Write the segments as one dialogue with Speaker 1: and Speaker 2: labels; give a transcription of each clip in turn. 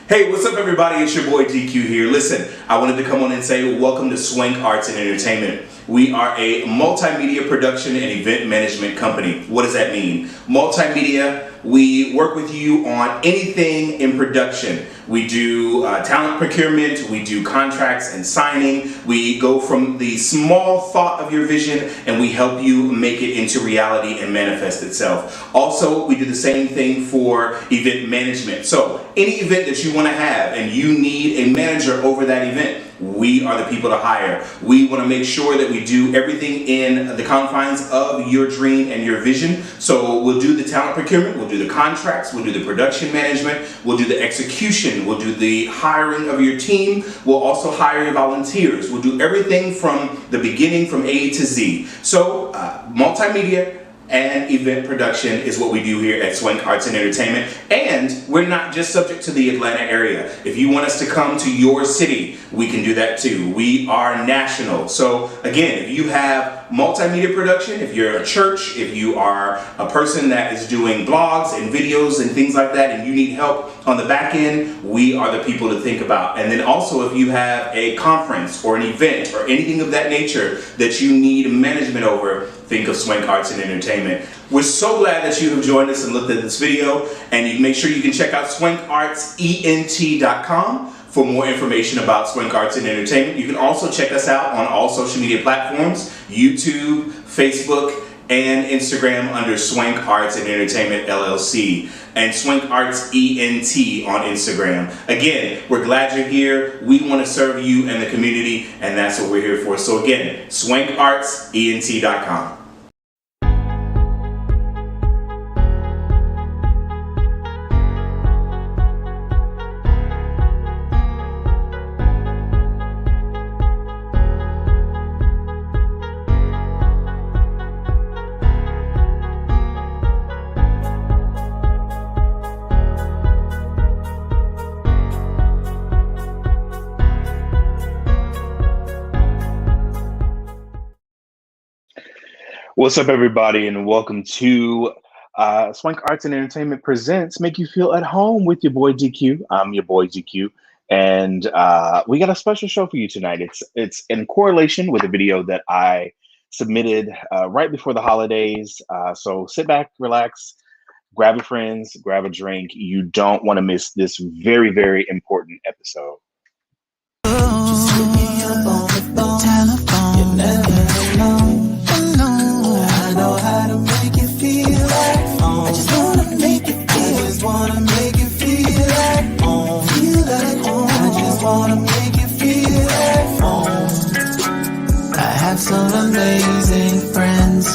Speaker 1: Hey, what's up everybody? It's your boy DQ here. Listen, I wanted to come on and say welcome to Swank Arts and Entertainment. We are a multimedia production and event management company. What does that mean? Multimedia, we work with you on anything in production. We do talent procurement, we do contracts and signing. We go from the small thought of your vision and we help you make it into reality and manifest itself. Also, we do the same thing for event management. So any event that you want to have and you need a manager over that event, we are the people to hire. We want to make sure that we do everything in the confines of your dream and your vision. So we'll do the talent procurement, we'll do the contracts, we'll do the production management, we'll do the execution, we'll do the hiring of your team, we'll also hire your volunteers. We'll do everything from the beginning, from A to Z. So multimedia and event production is what we do here at Swank Arts and Entertainment. And we're not just subject to the Atlanta area. If you want us to come to your city, we can do that too. We are national. So again, if you have multimedia production, if you're a church, if you are a person that is doing blogs and videos and things like that, and you need help on the back end, we are the people to think about. And then also if you have a conference or an event or anything of that nature that you need management over, think of Swank Arts and Entertainment. We're so glad that you have joined us and looked at this video, and you make sure you can check out swankartsent.com for more information about Swank Arts and Entertainment. You can also check us out on all social media platforms, YouTube, Facebook, and Instagram under Swank Arts and Entertainment LLC, and Swank Arts ENT on Instagram. Again, we're glad you're here. We want to serve you and the community, and that's what we're here for. So again, swankartsent.com. What's up, everybody, and welcome to Swank Arts and Entertainment presents Make You Feel at Home with your boy DQ. I'm your boy DQ, and we got a special show for you tonight. It's in correlation with a video that I submitted right before the holidays. So sit back, relax, grab your friends, grab a drink. You don't want to miss this very, very important episode.
Speaker 2: Just hit me up on the phone. Telephone. You never know. I know how to make you feel like home. I just wanna make you feel. I just wanna make you feel like home. Feel like home. I just wanna make you feel like home. I have some amazing friends,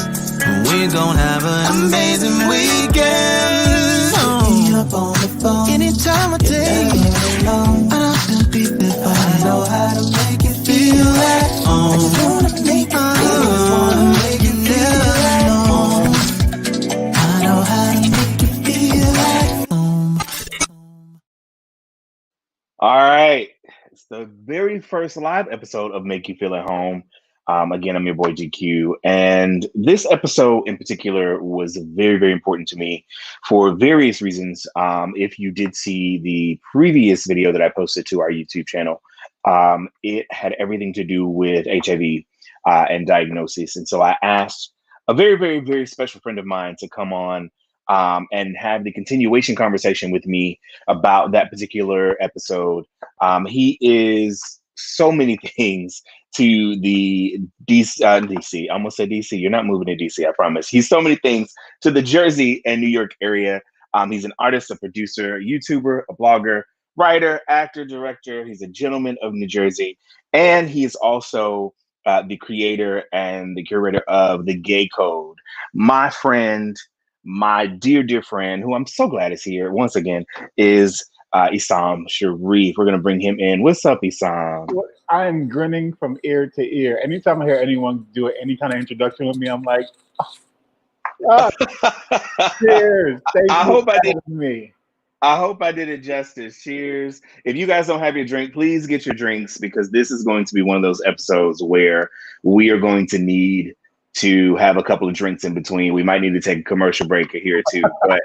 Speaker 2: and we're gonna have an amazing weekend. Hit me up on the phone. Anytime of day. I don't have to be there, but I know how to make you feel like home. I just wanna make you feel. I just wanna make you feel like home. I know how to make you feel like home.
Speaker 1: All right, it's the very first live episode of Make You Feel at Home. Again, I'm your boy GQ, and this episode in particular was very, very important to me for various reasons. If you did see the previous video that I posted to our YouTube channel, it had everything to do with HIV and diagnosis. And so I asked a very, very, very special friend of mine to come on and have the continuation conversation with me about that particular episode. He is so many things to the DC. I almost said DC. You're not moving to DC, I promise. He's so many things to the Jersey and New York area. He's an artist, a producer, a YouTuber, a blogger, writer, actor, director. He's a gentleman of New Jersey. And he's also the creator and the curator of The Gay Code. My friend, my dear, dear friend, who I'm so glad is here once again, is Isaam Sharef. We're going to bring him in. What's up, Isaam?
Speaker 3: I am grinning from ear to ear. Anytime I hear anyone do any kind of introduction with me, I'm like, oh, cheers. Thank
Speaker 1: I
Speaker 3: you
Speaker 1: hope
Speaker 3: for
Speaker 1: I did.
Speaker 3: having me.
Speaker 1: I hope I did it justice. Cheers. If you guys don't have your drink, please get your drinks, because this is going to be one of those episodes where we are going to need to have a couple of drinks in between. We might need to take a commercial break here or two. But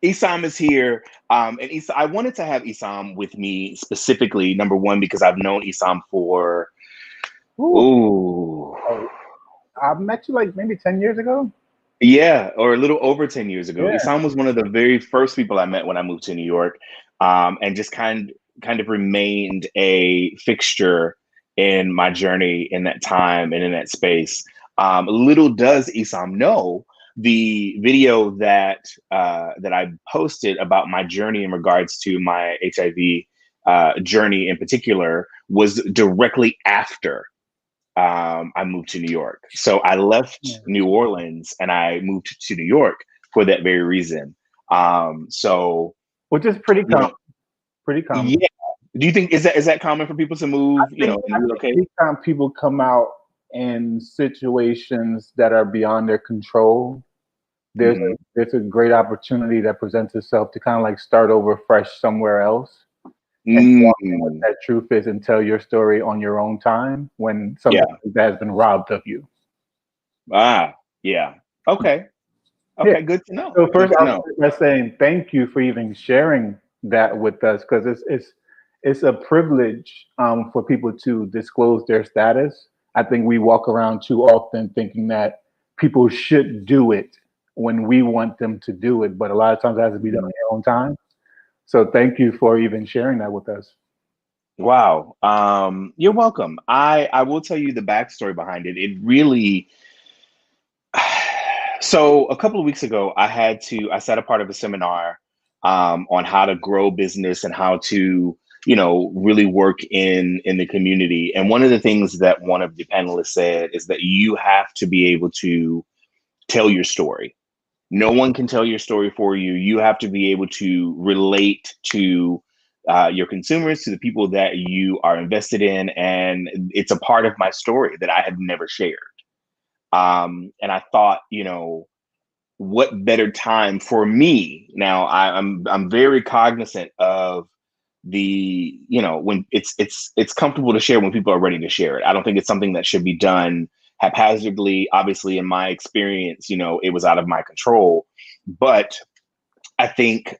Speaker 1: Isaam is here. I wanted to have Isaam with me specifically, number one, because I've known Isaam for,
Speaker 3: Ooh.
Speaker 1: ooh,
Speaker 3: Oh, I met you like maybe 10 years ago.
Speaker 1: yeah, or a little over 10 years ago.
Speaker 3: Yeah.
Speaker 1: Isaam was one of the very first people I met when I moved to New York, and just kind of remained a fixture in my journey in that time and in that space. Little does Isaam know the video that that I posted about my journey in regards to my HIV journey in particular was directly after I moved to New York. So I left New Orleans and I moved to New York for that very reason. So,
Speaker 3: Which is pretty
Speaker 1: you
Speaker 3: common.
Speaker 1: know,
Speaker 3: Pretty common.
Speaker 1: yeah. Do you think is that common for people to move? You know, and relocate?
Speaker 3: Anytime people come out in situations that are beyond their control, there's a great opportunity that presents itself to kind of like start over fresh somewhere else. And walk in what that truth is and tell your story on your own time when something that has been robbed of you.
Speaker 1: Ah, yeah. Okay. Okay, good to know.
Speaker 3: So first,
Speaker 1: I'll
Speaker 3: start by saying thank you for even sharing that with us, because it's a privilege for people to disclose their status. I think we walk around too often thinking that people should do it when we want them to do it, but a lot of times it has to be done on your own time. So thank you for even sharing that with us.
Speaker 1: Wow. You're welcome. I will tell you the backstory behind it. It really so a couple of weeks ago I sat a part of a seminar on how to grow business and how to, you know, really work in the community. And one of the things that one of the panelists said is that you have to be able to tell your story. No one can tell your story for you. You have to be able to relate to your consumers, to the people that you are invested in. And it's a part of my story that I had never shared. And I thought, you know, what better time for me? Now I'm very cognizant of the, you know, when it's comfortable to share when people are ready to share it. I don't think it's something that should be done haphazardly. Obviously, in my experience, you know, it was out of my control, but I think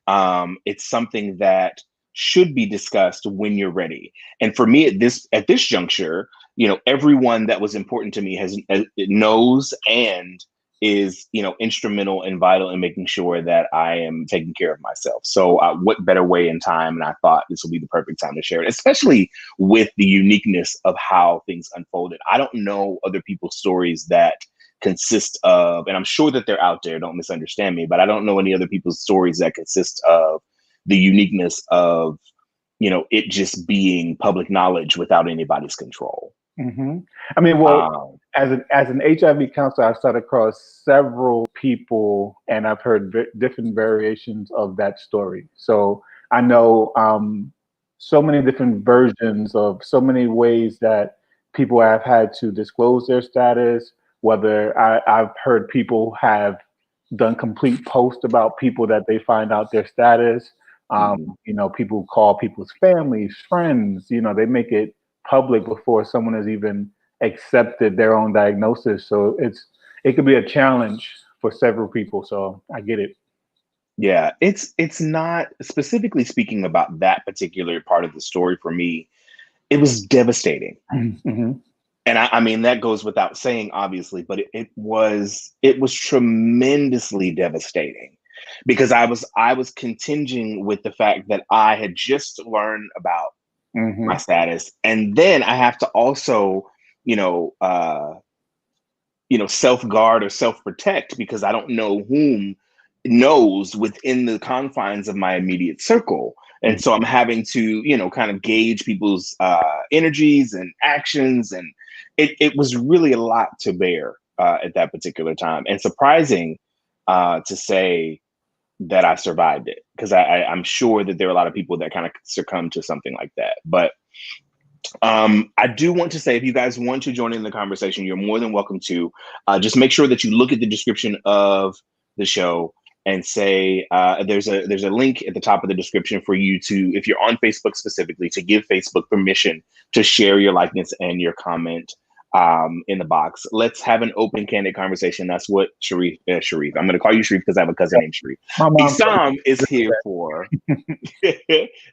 Speaker 1: it's something that should be discussed when you're ready. And for me, at this juncture, you know, everyone that was important to me knows and is, you know, instrumental and vital in making sure that I am taking care of myself. So what better way in time? And I thought this will be the perfect time to share it, especially with the uniqueness of how things unfolded. I don't know other people's stories that consist of, and I'm sure that they're out there, don't misunderstand me, but I don't know any other people's stories that consist of the uniqueness of, you know, it just being public knowledge without anybody's control.
Speaker 3: Mm-hmm. I mean, well, as an HIV counselor, I've sat across several people, and I've heard different variations of that story. So I know so many different versions of so many ways that people have had to disclose their status. Whether I've heard people have done complete posts about people that they find out their status. You know, people call people's families, friends. You know, they make it public before someone has even accepted their own diagnosis. So it could be a challenge for several people. So I get it.
Speaker 1: Yeah, it's not specifically speaking about that particular part of the story for me. It was devastating.
Speaker 3: Mm-hmm.
Speaker 1: And I mean, that goes without saying, obviously, but it was tremendously devastating because I was continging with the fact that I had just learned about my status, and then I have to also, you know, self guard or self protect because I don't know whom knows within the confines of my immediate circle. And so I'm having to, you know, kind of gauge people's energies and actions. And it was really a lot to bear at that particular time. And surprising to say that I survived it, because I'm sure that there are a lot of people that kind of succumb to something like that. But I do want to say, if you guys want to join in the conversation, you're more than welcome to. Just make sure that you look at the description of the show and say there's a link at the top of the description for you to, if you're on Facebook specifically, to give Facebook permission to share your likeness and your comment in the box. Let's have an open, candid conversation. That's what Sharef. I'm going to call you Sharef because I have a cousin named Sharef.
Speaker 3: My mom.
Speaker 1: Isaam is here for.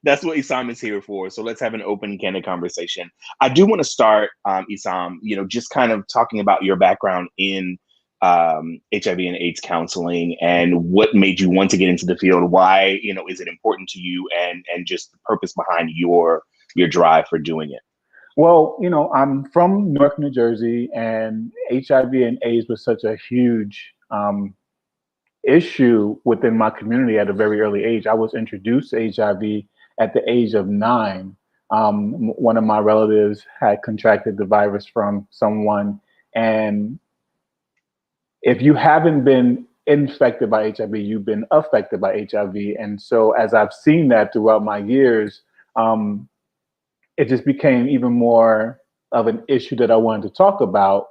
Speaker 1: That's what Isaam is here for. So let's have an open, candid conversation. I do want to start, Isaam. Just kind of talking about your background in HIV and AIDS counseling and what made you want to get into the field. Why, is it important to you, and just the purpose behind your drive for doing it.
Speaker 3: Well, I'm from Newark, New Jersey, and HIV and AIDS was such a huge issue within my community at a very early age. I was introduced to HIV at the age of 9. One of my relatives had contracted the virus from someone, and if you haven't been infected by HIV, you've been affected by HIV. And so as I've seen that throughout my years, it just became even more of an issue that I wanted to talk about,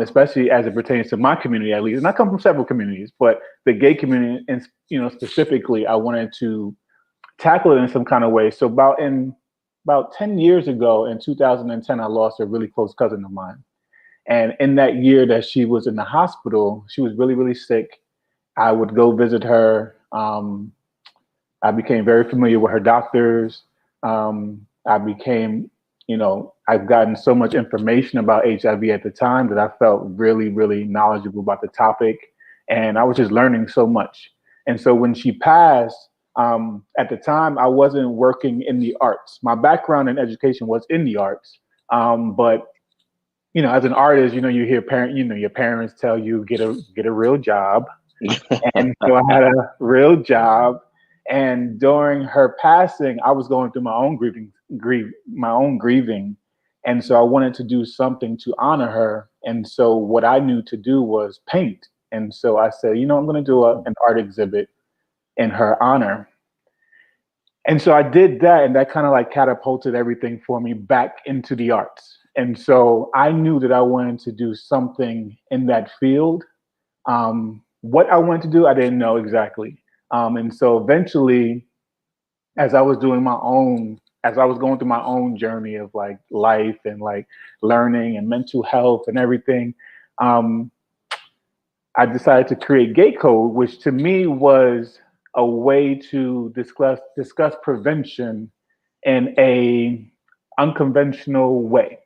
Speaker 3: especially as it pertains to my community, at least. And I come from several communities, but the gay community, and specifically, I wanted to tackle it in some kind of way. So about 10 years ago, in 2010, I lost a really close cousin of mine. And in that year that she was in the hospital, she was really, really sick. I would go visit her. I became very familiar with her doctors. I became, I've gotten so much information about HIV at the time that I felt really, really knowledgeable about the topic. And I was just learning so much. And so when she passed, at the time, I wasn't working in the arts. My background in education was in the arts. But, as an artist, you hear your parents tell you get a real job. And so I had a real job. And during her passing, I was going through my own grieving. And so I wanted to do something to honor her. And so what I knew to do was paint. And so I said, I'm going to do an art exhibit in her honor. And so I did that, and that kind of like catapulted everything for me back into the arts. And so I knew that I wanted to do something in that field. What I wanted to do, I didn't know exactly. And so eventually, as I was going through my own journey of like life and like learning and mental health and everything, I decided to create Gay Code, which to me was a way to discuss prevention in a unconventional way.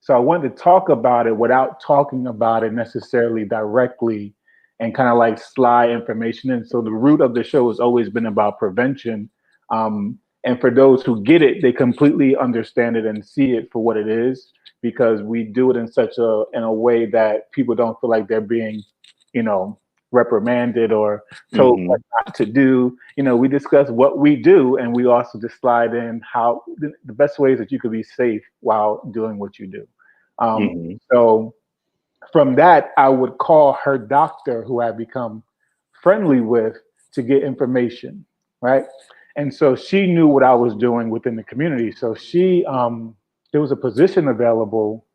Speaker 3: So I wanted to talk about it without talking about it necessarily directly, and kind of like slide information in. So the root of the show has always been about prevention. And for those who get it, they completely understand it and see it for what it is, because we do it in a way that people don't feel like they're being, reprimanded or told what not to do. We discuss what we do, and we also just slide in how the best ways that you could be safe while doing what you do. So from that, I would call her doctor, who I've become friendly with, to get information, right? And so she knew what I was doing within the community. So there was a position available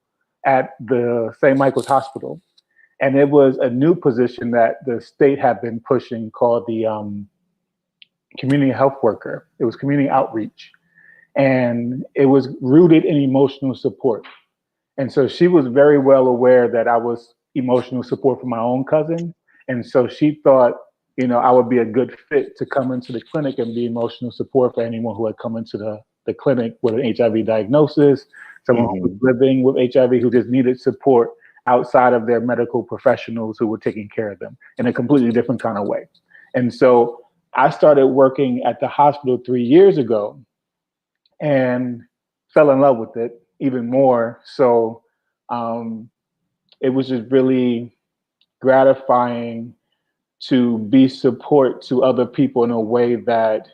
Speaker 3: at the St. Michael's Hospital, and it was a new position that the state had been pushing called the community health worker. It was community outreach, and it was rooted in emotional support. And so she was very well aware that I was emotional support for my own cousin. And so she thought, I would be a good fit to come into the clinic and be emotional support for anyone who had come into the clinic with an HIV diagnosis, someone who was living with HIV, who just needed support outside of their medical professionals who were taking care of them in a completely different kind of way. And so I started working at the hospital 3 years ago and fell in love with it even more. So it was just really gratifying to be support to other people in a way that,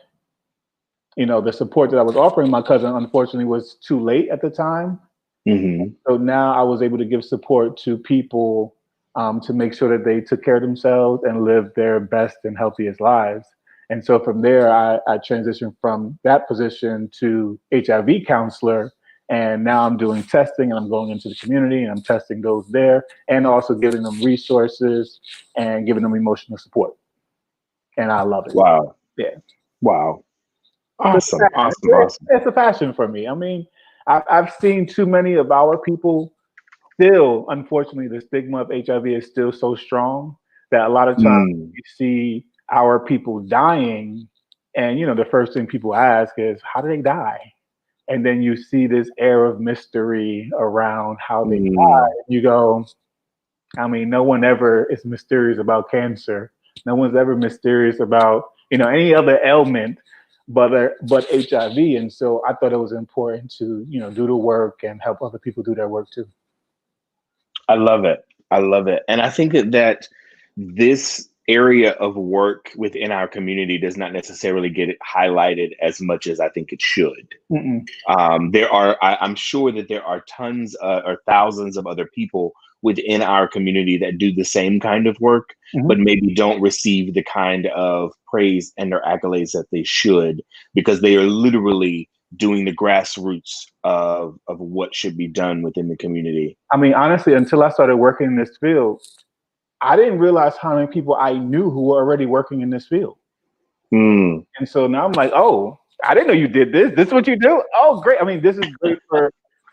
Speaker 3: the support that I was offering my cousin, unfortunately, was too late at the time. So now I was able to give support to people to make sure that they took care of themselves and lived their best and healthiest lives. And so from there, I transitioned from that position to HIV counselor. And now I'm doing testing, and I'm going into the community, and I'm testing those there, and also giving them resources and giving them emotional support. And I love it.
Speaker 1: Wow.
Speaker 3: Yeah.
Speaker 1: Wow. Awesome.
Speaker 3: It's a passion for me. I mean, I've seen too many of our people still, unfortunately, the stigma of HIV is still so strong that a lot of times you see our people dying, and the first thing people ask is, how do they die? And then you see this air of mystery around how they die. You go, I mean, no one ever is mysterious about cancer. No one's ever mysterious about any other ailment, but HIV. And so I thought it was important to do the work and help other people do their work too.
Speaker 1: I love it. I love it. And I think that this area of work within our community does not necessarily get it highlighted as much as I think it should. I'm sure that there are tons or thousands of other people within our community that do the same kind of work, but maybe don't receive the kind of praise and or accolades that they should, because they are literally doing the grassroots of what should be done within the community.
Speaker 3: I mean, honestly, until I started working in this field, I didn't realize how many people I knew who were already working in this field. And so now I'm like, oh, I didn't know you did this. This is what you do? Oh, great. I mean, this is great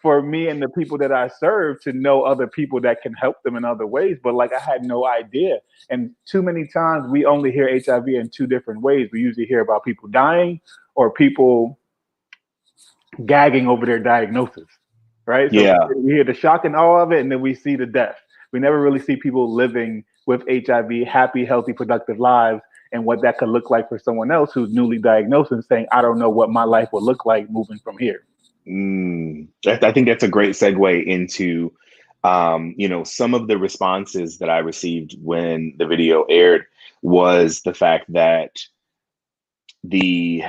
Speaker 3: for me and the people that I serve to know other people that can help them in other ways. But like, I had no idea. And too many times we only hear HIV in two different ways. We usually hear about people dying or people gagging over their diagnosis, right? So we hear the shock and awe of it, and then we see the death. We never really see people living with HIV, happy, healthy, productive lives, and what that could look like for someone else who's newly diagnosed and saying, I don't know what my life will look like moving from here.
Speaker 1: I think that's a great segue into, some of the responses that I received when the video aired was the fact that the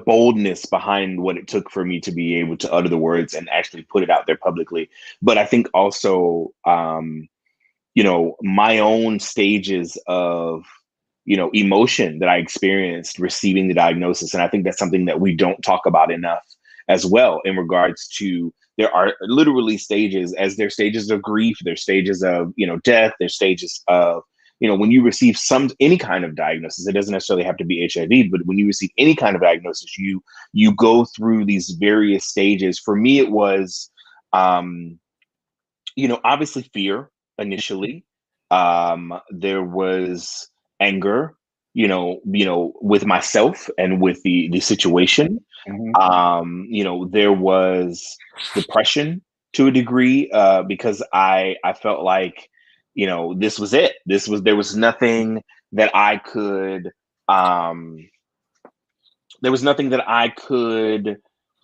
Speaker 1: boldness behind what it took for me to be able to utter the words and actually put it out there publicly. But I think also, my own stages of, emotion that I experienced receiving the diagnosis. And I think that's something that we don't talk about enough as well, in regards to, there are literally stages, as there's stages of grief, there's stages of, death, there's stages of, when you receive any kind of diagnosis. It doesn't necessarily have to be HIV, but when you receive any kind of diagnosis, you go through these various stages. For me, it was, obviously fear initially. There was anger, with myself and with the situation. There was depression to a degree, because I felt like, this was it. There was nothing that I could,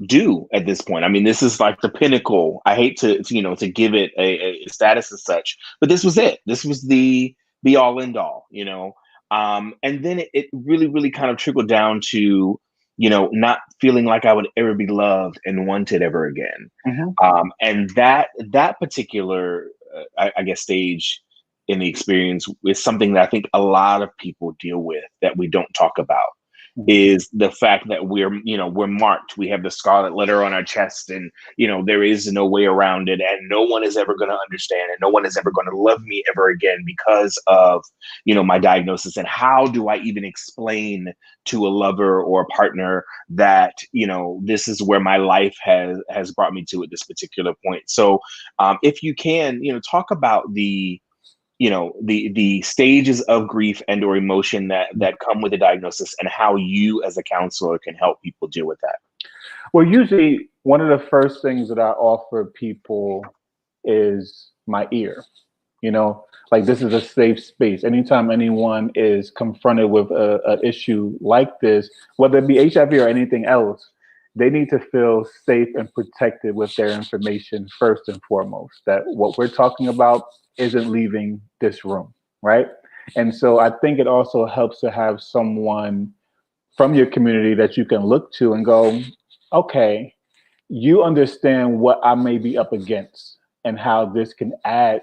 Speaker 1: do at this point. I mean, this is like the pinnacle. I hate to give it a status as such, but this was it. This was the be all end all, and then it really, really kind of trickled down to, not feeling like I would ever be loved and wanted ever again. And that particular, I guess, stage in the experience is something that I think a lot of people deal with that we don't talk about. Is the fact that we're marked. We have the scarlet letter on our chest, and there is no way around it, and no one is ever going to understand, and no one is ever going to love me ever again because of my diagnosis. And how do I even explain to a lover or a partner that this is where my life has brought me to at this particular point? So if you can talk about the stages of grief and or emotion that come with a diagnosis, and how you as a counselor can help people deal with that.
Speaker 3: Well, usually one of the first things that I offer people is my ear. Like, this is a safe space. Anytime anyone is confronted with an issue like this, whether it be HIV or anything else, they need to feel safe and protected with their information first and foremost, that what we're talking about isn't leaving this room, right? And so I think it also helps to have someone from your community that you can look to and go, okay, you understand what I may be up against and how this can add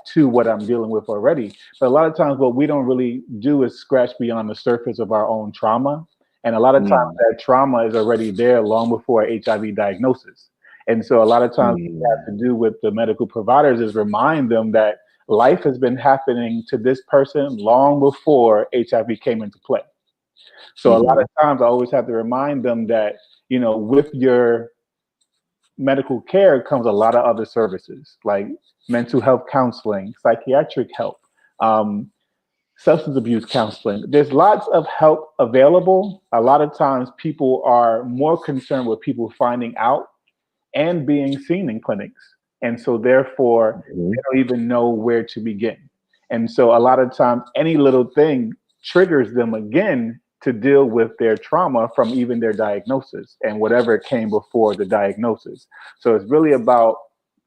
Speaker 3: to what I'm dealing with already. But a lot of times what we don't really do is scratch beyond the surface of our own trauma. And a lot of times that trauma is already there long before HIV diagnosis. And so a lot of times what we have to do with the medical providers is remind them that life has been happening to this person long before HIV came into play. So a lot of times I always have to remind them that, with your medical care comes a lot of other services like mental health counseling, psychiatric help, substance abuse counseling. There's lots of help available. A lot of times people are more concerned with people finding out and being seen in clinics. And so therefore, they don't even know where to begin. And so a lot of times, any little thing triggers them again to deal with their trauma from even their diagnosis and whatever came before the diagnosis. So it's really about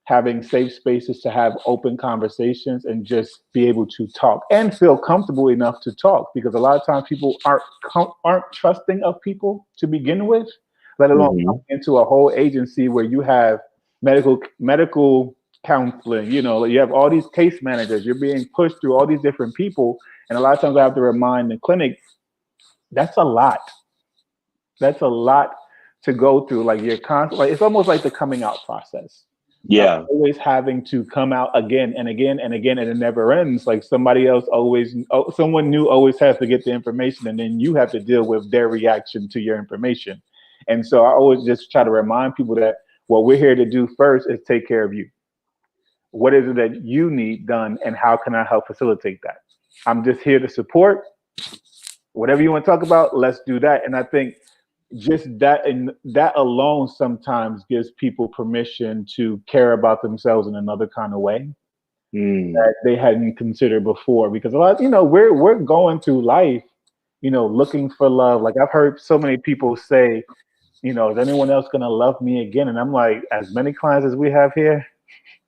Speaker 3: having safe spaces to have open conversations and just be able to talk and feel comfortable enough to talk, because a lot of times people aren't trusting of people to begin with, let alone come into a whole agency where you have medical counseling, you have all these case managers, you're being pushed through all these different people. And a lot of times I have to remind the clinic, that's a lot. That's a lot to go through. Like you're constantly, it's almost like the coming out process.
Speaker 4: Yeah.
Speaker 3: Always having to come out again and again and again, and it never ends. Like someone new always has to get the information, and then you have to deal with their reaction to your information. And so I always just try to remind people that what we're here to do first is take care of you. What is it that you need done, and how can I help facilitate that? I'm just here to support. Whatever you want to talk about, let's do that. And I think just that, and that alone sometimes gives people permission to care about themselves in another kind of way that they hadn't considered before. Because a lot, we're going through life, looking for love. Like I've heard so many people say, is anyone else gonna love me again? And I'm like, as many clients as we have here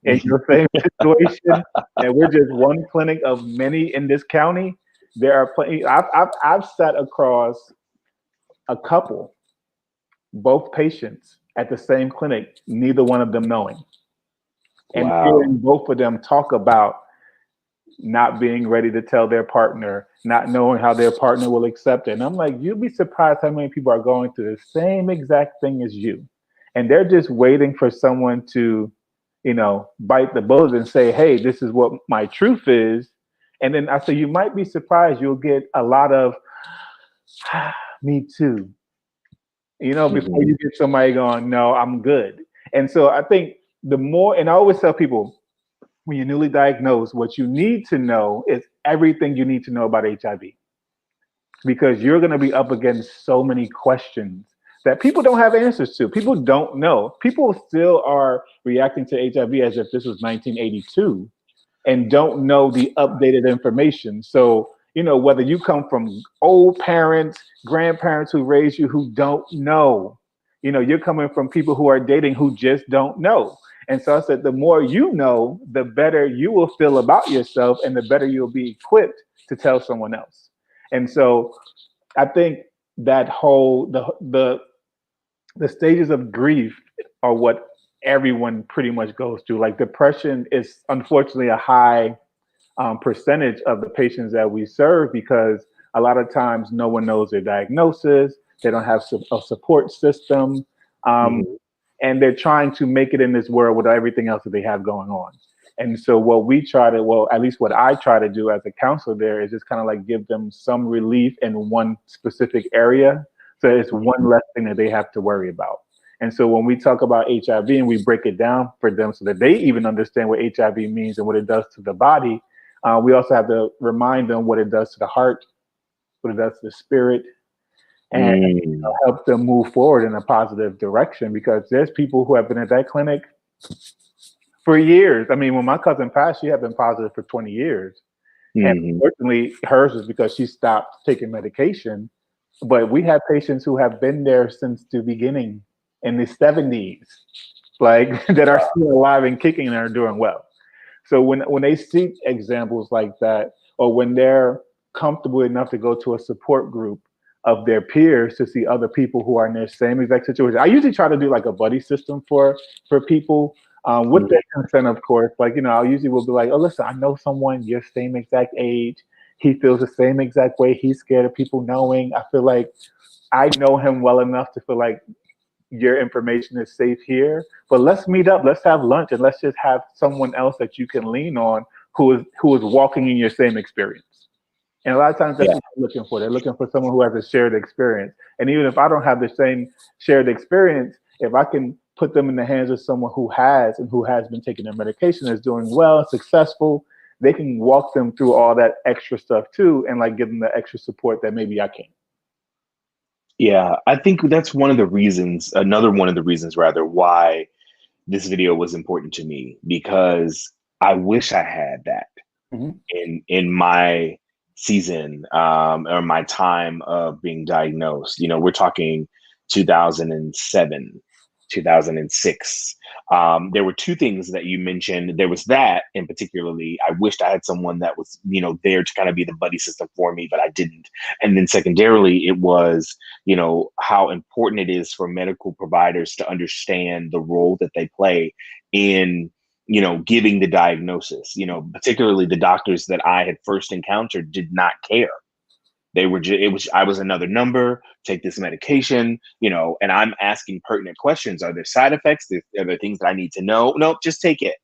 Speaker 3: in your same situation, and we're just one clinic of many in this county. There are plenty. I've sat across a couple, both patients at the same clinic, neither one of them knowing, and hearing both of them talk about not being ready to tell their partner, not knowing how their partner will accept it. And I'm like, you'd be surprised how many people are going through the same exact thing as you, and they're just waiting for someone to, bite the bullet and say, hey, this is what my truth is. And then I say, you might be surprised, you'll get a lot of me too, before you get somebody going, no, I'm good. And so I think the more, and I always tell people, when you're newly diagnosed, what you need to know is everything you need to know about HIV, because you're going to be up against so many questions that people don't have answers to. People don't know. People still are reacting to HIV as if this was 1982 and don't know the updated information. So, whether you come from old parents, grandparents who raised you who don't know, you're coming from people who are dating who just don't know. And so I said, the more you know, the better you will feel about yourself, and the better you'll be equipped to tell someone else. And so I think that whole, the stages of grief are what everyone pretty much goes through. Like depression is unfortunately a high percentage of the patients that we serve, because a lot of times no one knows their diagnosis. They don't have a support system. And they're trying to make it in this world with everything else that they have going on. And so what we try to, well, at least what I try to do as a counselor there is just kind of like give them some relief in one specific area. So it's one less thing that they have to worry about. And so when we talk about HIV and we break it down for them so that they even understand what HIV means and what it does to the body, we also have to remind them what it does to the heart, what it does to the spirit, and help them move forward in a positive direction. Because there's people who have been at that clinic for years. I mean, when my cousin passed, she had been positive for 20 years. And unfortunately, hers is because she stopped taking medication. But we have patients who have been there since the beginning in the 70s, like that are still alive and kicking and are doing well. So when they see examples like that, or when they're comfortable enough to go to a support group of their peers to see other people who are in their same exact situation, I usually try to do like a buddy system for people with their consent, of course. Like, I usually will be like, oh, listen, I know someone your same exact age. He feels the same exact way. He's scared of people knowing. I feel like I know him well enough to feel like your information is safe here. But let's meet up. Let's have lunch, and let's just have someone else that you can lean on who is walking in your same experience. And a lot of times that's what they're looking for. They're looking for someone who has a shared experience. And even if I don't have the same shared experience, if I can put them in the hands of someone who has been taking their medication, is doing well, successful. They can walk them through all that extra stuff too, and like give them the extra support that maybe I can't.
Speaker 4: Yeah, I think that's one of the reasons, another one of the reasons rather, why this video was important to me, because I wish I had that in my season, or my time of being diagnosed. You know, we're talking 2007, 2006. There were two things that you mentioned. There was that, and particularly, I wished I had someone that was, you know, there to kind of be the buddy system for me, but I didn't. And then secondarily, it was, you know, how important it is for medical providers to understand the role that they play in, you know, giving the diagnosis. You know, particularly the doctors that I had first encountered did not care. They were I was another number, take this medication, you know, and I'm asking pertinent questions. Are there side effects? Are there things that I need to know? Nope, just take it,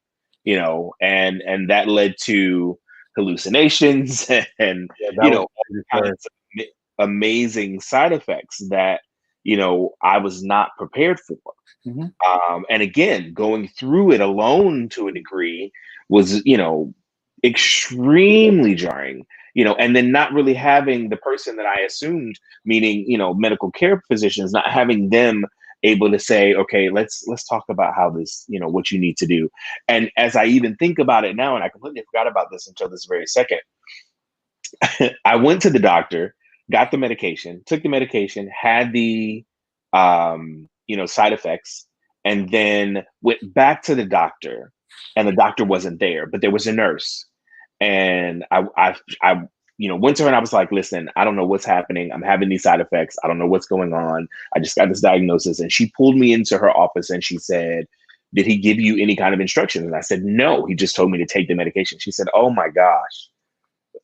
Speaker 4: you know, and that led to hallucinations and, you know, all kinds of amazing side effects that, you know, I was not prepared for. And again, going through it alone to a degree was, you know, extremely jarring, you know, and then not really having the person that I assumed, meaning, you know, medical care physicians, not having them able to say, okay, let's talk about how this, you know, what you need to do. And as I even think about it now, and I completely forgot about this until this very second, I went to the doctor, got the medication, took the medication, had the, you know, side effects, and then went back to the doctor, and the doctor wasn't there, but there was a nurse. And I, you know, went to her and I was like, listen, I don't know what's happening. I'm having these side effects. I don't know what's going on. I just got this diagnosis. And she pulled me into her office and she said, did he give you any kind of instructions? And I said, no, he just told me to take the medication. She said, oh my gosh,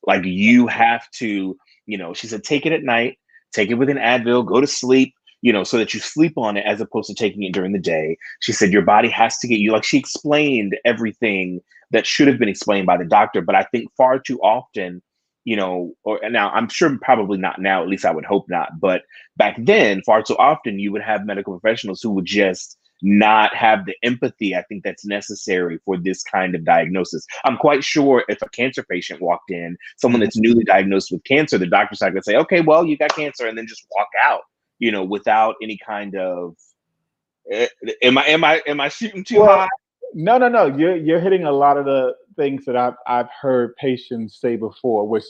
Speaker 4: like you have to, you know, she said, take it at night, take it with an Advil, go to sleep, you know, so that you sleep on it as opposed to taking it during the day. She said, your body has to get you, like she explained everything that should have been explained by the doctor. But I think far too often, you know, or now I'm sure probably not now, at least I would hope not. But back then, far too often, you would have medical professionals who would just not have the empathy, I think, that's necessary for this kind of diagnosis. I'm quite sure if a cancer patient walked in, someone that's newly diagnosed with cancer, the doctor's not going to say, okay, well, you got cancer, and then just walk out, you know, without any kind of, am I shooting too high?
Speaker 3: No. You're hitting a lot of the things that I've heard patients say before, which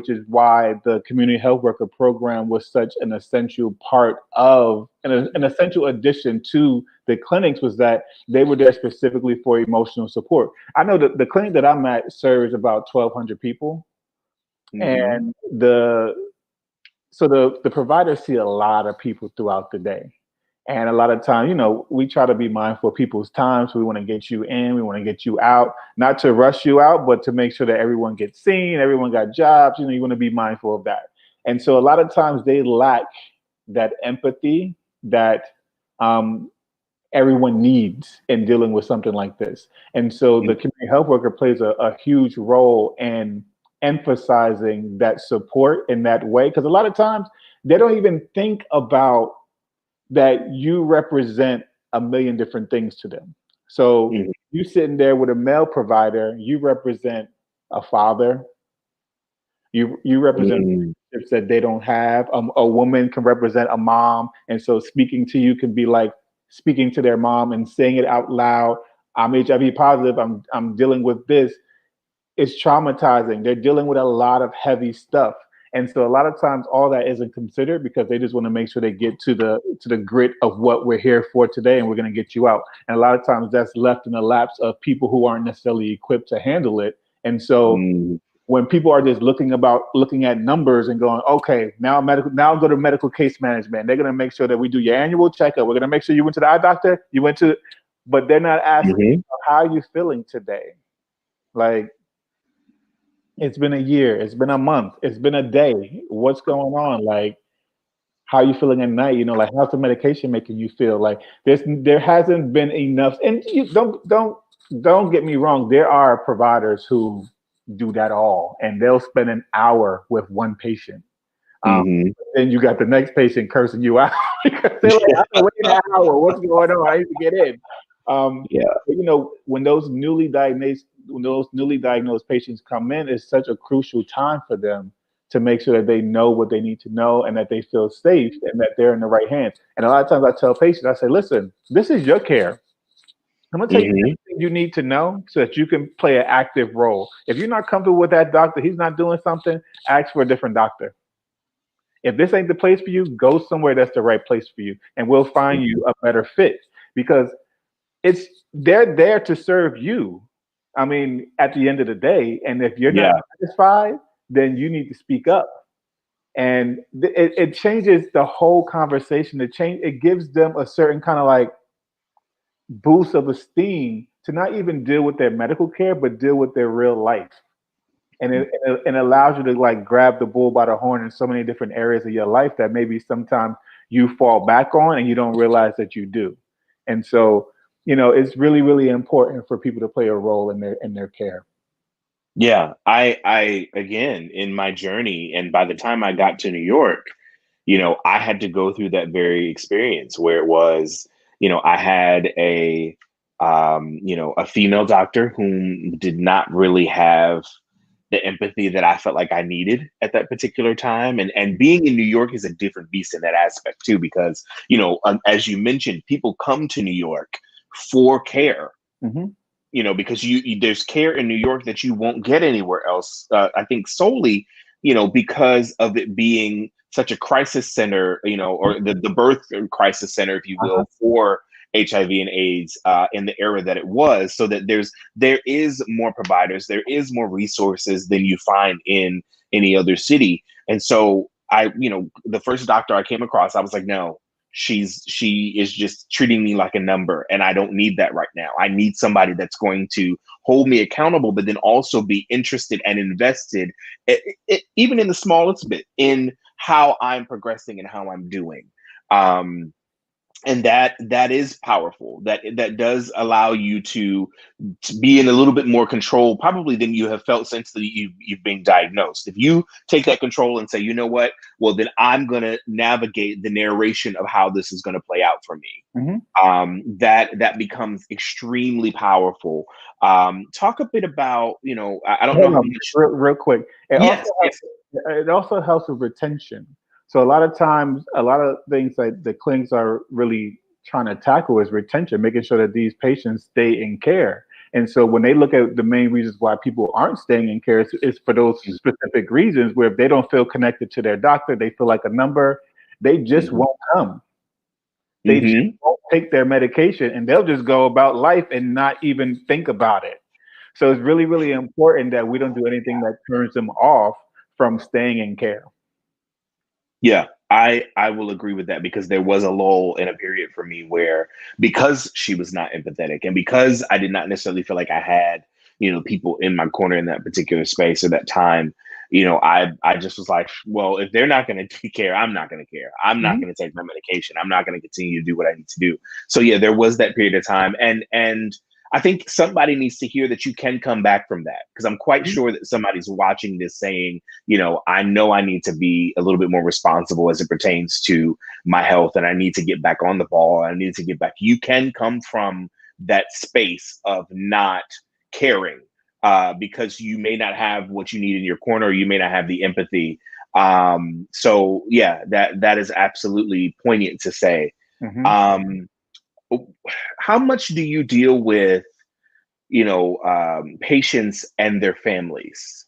Speaker 3: is why the community health worker program was such an essential part of, an essential addition to the clinics, was that they were there specifically for emotional support. I know that the clinic that I'm at serves about 1,200 people, and the providers see a lot of people throughout the day. And a lot of times, you know, we try to be mindful of people's time. So we want to get you in, we want to get you out, not to rush you out, but to make sure that everyone gets seen, everyone got jobs. You know, you want to be mindful of that. And so a lot of times they lack that empathy that everyone needs in dealing with something like this. And so the community health worker plays a huge role in emphasizing that support in that way. Because a lot of times they don't even think about that you represent a million different things to them. So you sitting there with a male provider, you represent a father. You represent relationships that they don't have. A woman can represent a mom, and so speaking to you can be like speaking to their mom and saying it out loud. I'm HIV positive. I'm dealing with this. It's traumatizing. They're dealing with a lot of heavy stuff. And so a lot of times all that isn't considered because they just want to make sure they get to the grit of what we're here for today, and we're going to get you out. And a lot of times that's left in the laps of people who aren't necessarily equipped to handle it. And so when people are just looking at numbers and going, okay, now go to medical case management. They're going to make sure that we do your annual checkup. We're going to make sure you went to the eye doctor, but they're not asking how are you feeling today? Like, it's been a year, it's been a month, it's been a day. What's going on? Like, how are you feeling at night? You know, like how's the medication making you feel? Like there hasn't been enough. And you don't get me wrong, there are providers who do that all, and they'll spend an hour with one patient. Then you got the next patient cursing you out because they're like, "I've been waiting an hour. What's going on? I need to get in." But, you know, when those newly diagnosed patients come in, it's such a crucial time for them to make sure that they know what they need to know and that they feel safe and that they're in the right hands. And a lot of times I tell patients, I say, "Listen, this is your care. I'm gonna tell you everything you need to know so that you can play an active role. If you're not comfortable with that doctor, he's not doing something, ask for a different doctor. If this ain't the place for you, go somewhere that's the right place for you, and we'll find you a better fit because they're there to serve you. I mean, at the end of the day, and if you're not satisfied, then you need to speak up." And it changes the whole conversation. It gives them a certain kind of like boost of esteem to not even deal with their medical care, but deal with their real life. And it allows you to like grab the bull by the horn in so many different areas of your life that maybe sometimes you fall back on and you don't realize that you do. And so, you know, it's really, really important for people to play a role in their care.
Speaker 4: Yeah, I again, in my journey, and by the time I got to New York, you know, I had to go through that very experience where it was, you know, I had you know, a female doctor whom did not really have the empathy that I felt like I needed at that particular time. And being in New York is a different beast in that aspect too, because, you know, as you mentioned, people come to New York for care. You know, because there's care in New York that you won't get anywhere else. I think solely, you know, because of it being such a crisis center, you know, or the birth crisis center, if you will, for HIV and AIDS in the era that it was, so that there is more providers, there is more resources than you find in any other city. And so you know, the first doctor I came across, I was like, no, she is just treating me like a number, and I don't need that right now. I need somebody that's going to hold me accountable, but then also be interested and invested, even in the smallest bit, in how I'm progressing and how I'm doing. And that is powerful. That does allow you to be in a little bit more control, probably, than you have felt since you've been diagnosed. If you take that control and say, you know what, well, then I'm going to navigate the narration of how this is going to play out for me. That becomes extremely powerful. Talk a bit about, you know, I don't know how much.
Speaker 3: Real quick. It also helps with retention. So a lot of times, a lot of things that the clinics are really trying to tackle is retention, making sure that these patients stay in care. And so when they look at the main reasons why people aren't staying in care, it's for those specific reasons where if they don't feel connected to their doctor, they feel like a number, they just won't come. They just won't take their medication, and they'll just go about life and not even think about it. So it's really, really important that we don't do anything that turns them off from staying in care.
Speaker 4: Yeah, I will agree with that, because there was a lull in a period for me where, because she was not empathetic and because I did not necessarily feel like I had, you know, people in my corner in that particular space or that time, you know, I just was like, well, if they're not going to care, I'm not going to care. I'm not going to take my medication. I'm not going to continue to do what I need to do. So yeah, there was that period of time. And I think somebody needs to hear that you can come back from that, because I'm quite sure that somebody's watching this saying, you know I need to be a little bit more responsible as it pertains to my health, and I need to get back on the ball. I need to get back. You can come from that space of not caring, because you may not have what you need in your corner, or you may not have the empathy. So yeah, that is absolutely poignant to say. How much do you deal with, you know, patients and their families?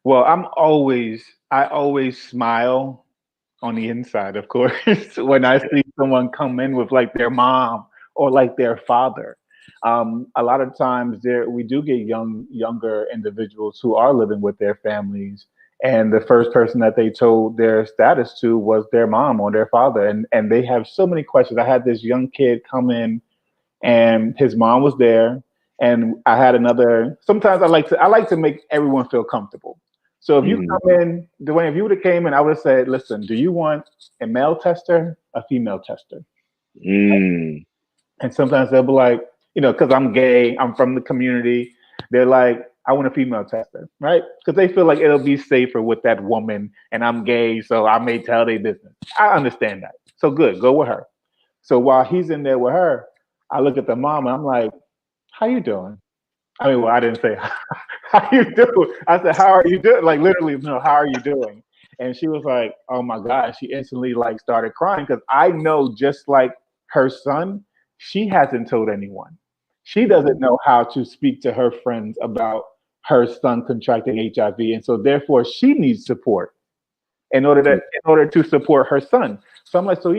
Speaker 3: Well, I always smile on the inside, of course, when I see someone come in with like their mom or like their father. A lot of times we do get younger individuals who are living with their families, and the first person that they told their status to was their mom or their father. And they have so many questions. I had this young kid come in, and his mom was there. And I had another. Sometimes I like to make everyone feel comfortable. So if you come in, Dwayne, if you would have came in, I would have said, listen, do you want a male tester, a female tester? And sometimes they'll be like, you know, because I'm gay, I'm from the community. They're like, I want a female tester, right? Because they feel like it'll be safer with that woman, and I'm gay, so I may tell their business. I understand that. So good, go with her. So while he's in there with her, I look at the mom and I'm like, how you doing? I mean, well, I didn't say how you doing. I said, how are you doing? Like literally, no, how are you doing? And she was like, oh my God. She instantly like started crying because I know just like her son, she hasn't told anyone. She doesn't know how to speak to her friends about her son contracting HIV. And so therefore she needs support in order to support her son. So I'm like, so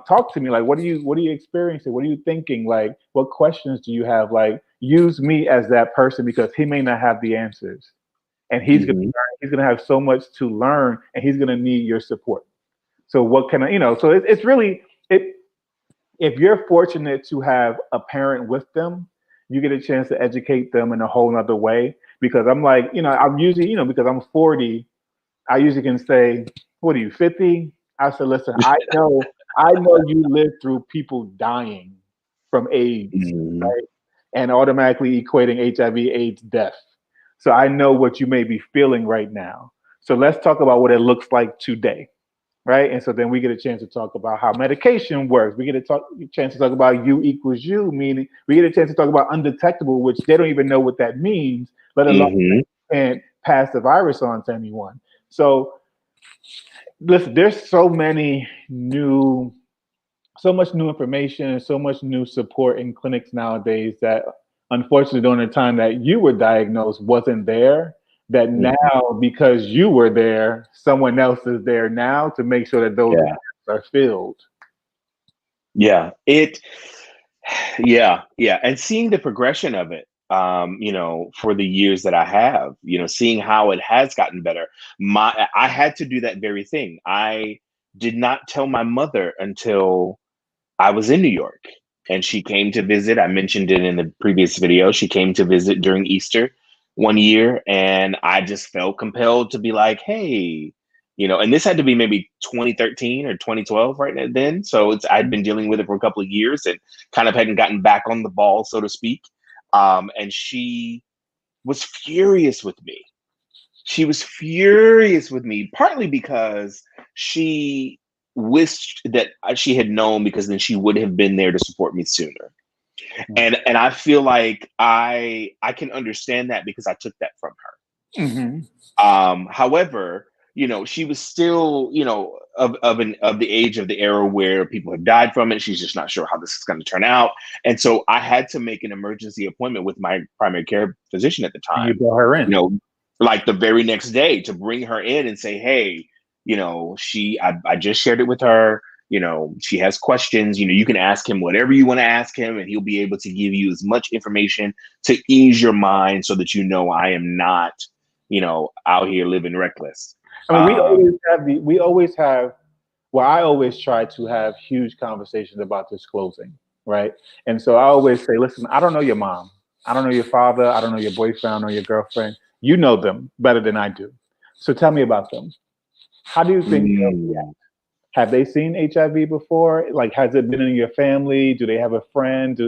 Speaker 3: talk to me. Like, what are you experiencing? What are you thinking? Like, what questions do you have? Like, use me as that person because he may not have the answers, and he's gonna have so much to learn, and he's gonna need your support. So what can I? So it's really it. If you're fortunate to have a parent with them, you get a chance to educate them in a whole nother way. Because I'm like, I'm usually, because I'm 40. I usually can say, what are you, 50? I said, listen, I know you lived through people dying from AIDS, right? And automatically equating HIV AIDS death. So I know what you may be feeling right now. So let's talk about what it looks like today. Right. And so then we get a chance to talk about how medication works. We get a chance to talk about U equals U, meaning we get a chance to talk about undetectable, which they don't even know what that means, let alone can't pass the virus on to anyone. So listen, there's so much new information and so much new support in clinics nowadays that unfortunately during the time that you were diagnosed wasn't there. That now, because you were there, someone else is there now to make sure that those gaps are filled.
Speaker 4: Yeah, and seeing the progression of it, for the years that I have, seeing how it has gotten better. I had to do that very thing. I did not tell my mother until I was in New York, and she came to visit. I mentioned it in the previous video. She came to visit during Easter one year, and I just felt compelled to be like, hey, and this had to be maybe 2013 or 2012 right then. So I'd been dealing with it for a couple of years and kind of hadn't gotten back on the ball, so to speak. And she was furious with me. She was furious with me, partly because she wished that she had known, because then she would have been there to support me sooner. And I feel like I can understand that because I took that from her. However, she was still, of the age of the era where people have died from it. She's just not sure how this is going to turn out. And so I had to make an emergency appointment with my primary care physician at the time.
Speaker 3: You brought her in.
Speaker 4: Like the very next day, to bring her in and say, hey, I just shared it with her. She has questions. You can ask him whatever you want to ask him, and he'll be able to give you as much information to ease your mind so that I am not, out here living reckless.
Speaker 3: I mean, I always try to have huge conversations about disclosing, right? And so I always say, listen, I don't know your mom. I don't know your father. I don't know your boyfriend or your girlfriend. You know them better than I do. So tell me about them. How do you think they'll react? Have they seen HIV before? Like, has it been in your family? Do they have a friend?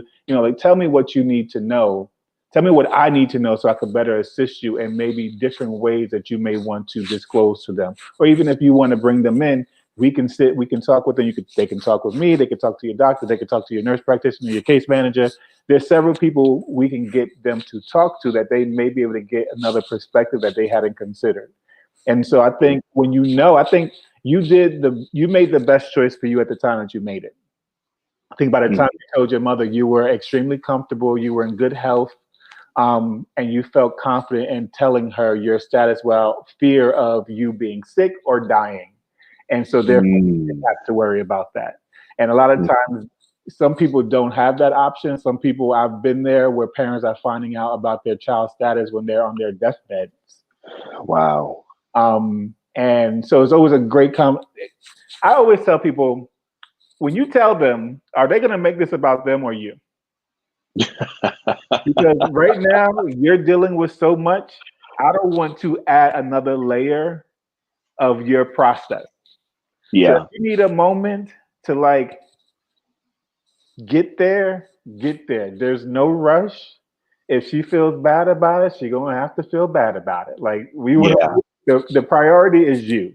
Speaker 3: Tell me what you need to know. Tell me what I need to know so I could better assist you in maybe different ways that you may want to disclose to them. Or even if you want to bring them in, we can talk with them. They can talk with me. They can talk to your doctor. They can talk to your nurse practitioner, your case manager. There's several people we can get them to talk to that they may be able to get another perspective that they hadn't considered. And so I think I think you made the best choice for you at the time that you made it. I think by the time you told your mother, you were extremely comfortable, you were in good health, and you felt confident in telling her your status while fear of you being sick or dying. And so therefore you didn't have to worry about that. And a lot of times, some people don't have that option. Some people, I've been there where parents are finding out about their child's status when they're on their deathbeds.
Speaker 4: Wow.
Speaker 3: And so it's always a great I always tell people, when you tell them, are they going to make this about them or you? Because right now you're dealing with so much. I don't want to add another layer of your process.
Speaker 4: Yeah.
Speaker 3: So if you need a moment to get there. There's no rush. if she feels bad about it, she's gonna have to feel bad about it. Like we want
Speaker 4: Yeah.
Speaker 3: the priority is you.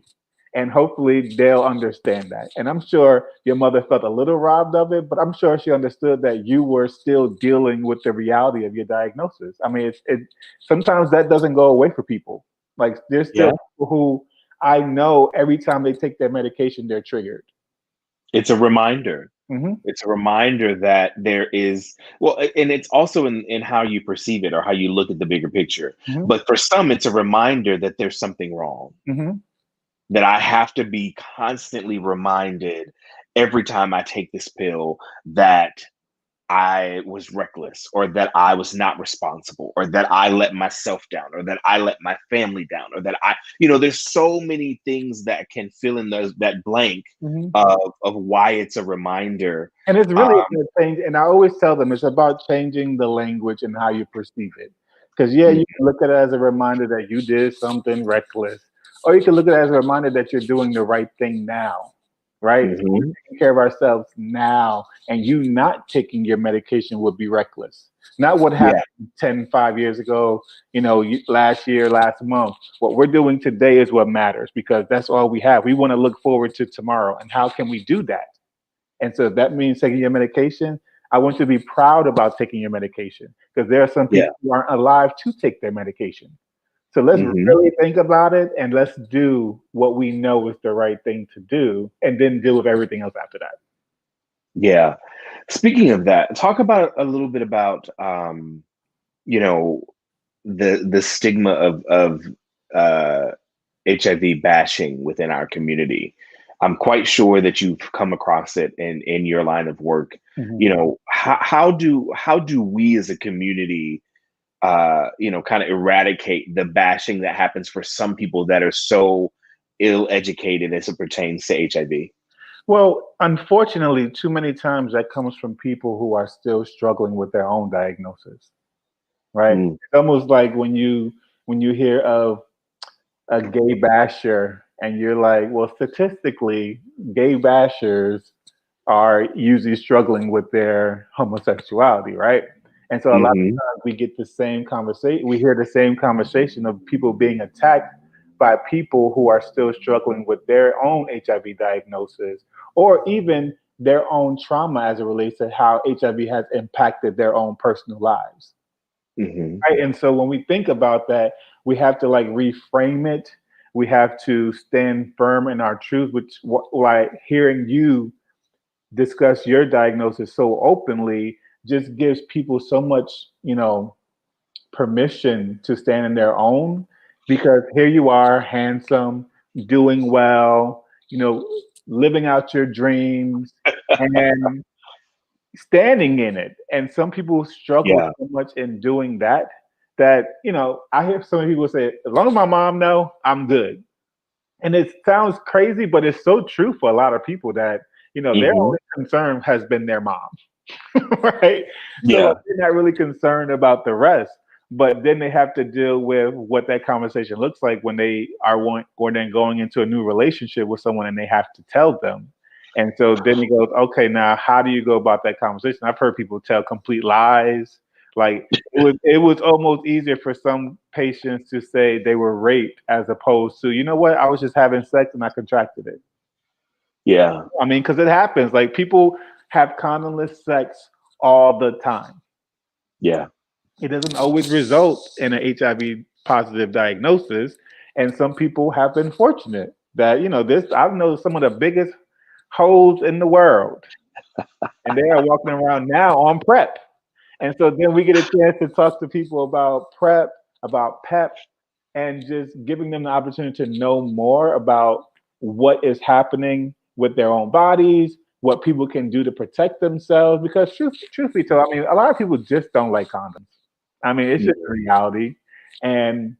Speaker 3: And hopefully they'll understand that. And I'm sure your mother felt a little robbed of it, but I'm sure she understood that you were still dealing with the reality of your diagnosis. I mean, it sometimes that doesn't go away for people. Like there's still
Speaker 4: Yeah.
Speaker 3: people who I know every time they take their medication, they're triggered.
Speaker 4: It's a reminder.
Speaker 3: Hmm.
Speaker 4: It's a reminder that there is, well, and it's also in how you perceive it or how you look at the bigger picture.
Speaker 3: Hmm.
Speaker 4: But for some, it's a reminder that there's something wrong,
Speaker 3: Hmm.
Speaker 4: that I have to be constantly reminded every time I take this pill that I was reckless or that I was not responsible or that I let myself down or that I let my family down or that there's so many things that can fill in that blank
Speaker 3: Hmm.
Speaker 4: of why it's a reminder.
Speaker 3: And it's really
Speaker 4: Um,
Speaker 3: a change. And I always tell them it's about changing the language and how you perceive it. Because yeah, you can look at it as a reminder that you did something reckless, or you can look at it as a reminder that you're doing the right thing now, right? So we're
Speaker 4: mhm.
Speaker 3: taking care of ourselves now, and you not taking your medication would be reckless. Not what happened
Speaker 4: Yeah,
Speaker 3: 5 years ago, last year, last month. What we're doing today is what matters because that's all we have. We want to look forward to tomorrow. And how can we do that? And so if that means taking your medication, I want you to be proud about taking your medication because there are some
Speaker 4: yeah,
Speaker 3: people who aren't alive to take their medication. So let's
Speaker 4: hmm,
Speaker 3: really think about it and let's do what we know is the right thing to do and then deal with everything else after that.
Speaker 4: yeah. Speaking of that, talk about a little bit about you know, the stigma of uh, HIV bashing within our community. I'm quite sure that you've come across it in your line of work.
Speaker 3: Mhm.
Speaker 4: How do we as a community kind of eradicate the bashing that happens for some people that are so ill educated as it pertains to HIV?
Speaker 3: Well, unfortunately, too many times that comes from people who are still struggling with their own diagnosis, right?
Speaker 4: Mm,
Speaker 3: It's almost like when you hear of a gay basher and you're like, well, statistically, gay bashers are usually struggling with their homosexuality, right? And so a lot
Speaker 4: hmm,
Speaker 3: of times we get the same conversation, we hear the same conversation of people being attacked by people who are still struggling with their own HIV diagnosis or even their own trauma as it relates to how HIV has impacted their own personal lives.
Speaker 4: hmm.
Speaker 3: Right. And so when we think about that, we have to like reframe it. We have to stand firm in our truth, which like hearing you discuss your diagnosis so openly just gives people so much, permission to stand in their own because here you are, handsome, doing well, living out your dreams and standing in it. And some people struggle
Speaker 4: Yeah.
Speaker 3: so much in doing that, I hear some people say, as long as my mom know, I'm good. And it sounds crazy, but it's so true for a lot of people that, their
Speaker 4: Hmm.
Speaker 3: only concern has been their mom. Right? So like,
Speaker 4: Yeah.
Speaker 3: they're not really concerned about the rest. But then they have to deal with what that conversation looks like when they are or then going into a new relationship with someone and they have to tell them. And so then he goes, okay, now how do you go about that conversation? I've heard people tell complete lies. Like it was almost easier for some patients to say they were raped as opposed to, you know what, I was just having sex and I contracted it.
Speaker 4: Yeah.
Speaker 3: I mean, because it happens. Like people have condomless sex all the time.
Speaker 4: Yeah.
Speaker 3: It doesn't always result in an HIV positive diagnosis. And some people have been fortunate that, this, I know some of the biggest hoes in the world, and they are walking around now on PrEP. And so then we get a chance to talk to people about PrEP, about PEP, and just giving them the opportunity to know more about what is happening with their own bodies, what people can do to protect themselves. Because truth be told, I mean, a lot of people just don't like condoms. I mean, it's just a reality. And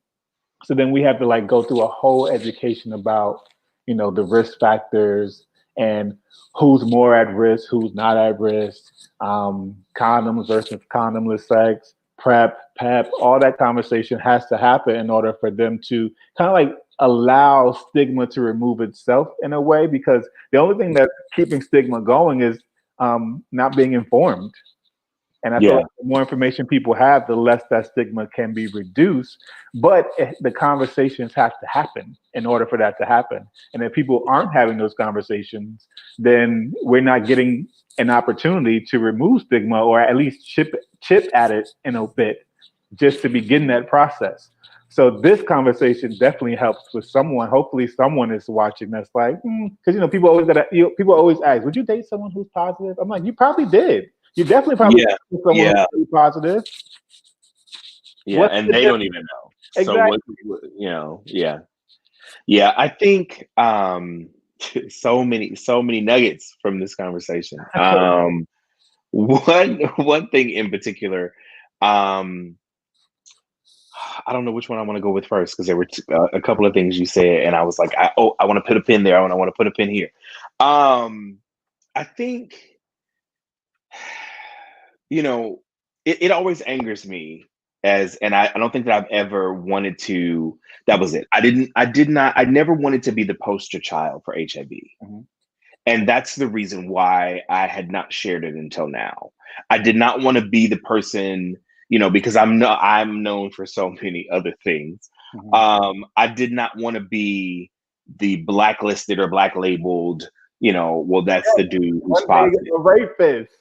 Speaker 3: so then we have to like go through a whole education about, the risk factors and who's more at risk, who's not at risk, condoms versus condomless sex, PrEP, PEP, all that conversation has to happen in order for them to kind of like allow stigma to remove itself in a way, because the only thing that's keeping stigma going is not being informed. And I feel like the more information people have, the less that stigma can be reduced. But the conversations have to happen in order for that to happen. And if people aren't having those conversations, then we're not getting an opportunity to remove stigma, or at least chip at it in a bit, just to begin that process. So this conversation definitely helps with someone. Hopefully, someone is watching that's like, because people always people always ask, "Would you date someone who's positive?" I'm like, you probably did. You definitely probably did someone who's positive.
Speaker 4: Yeah, and they don't even know.
Speaker 3: Exactly.
Speaker 4: So yeah. I think so many nuggets from this conversation. One thing in particular, I don't know which one I want to go with first, because there were a couple of things you said, and I was like, I want to put a pin there, and I want to put a pin here. I think, it always angers me and I don't think that I've ever wanted to. That was it. I never wanted to be the poster child for HIV.
Speaker 3: Mm-hmm.
Speaker 4: And that's the reason why I had not shared it until now. I did not want to be the person, because I'm known for so many other things.
Speaker 3: Mm-hmm.
Speaker 4: I did not want to be the blacklisted or black labeled, well, that's the dude who's positive.
Speaker 3: A rapist.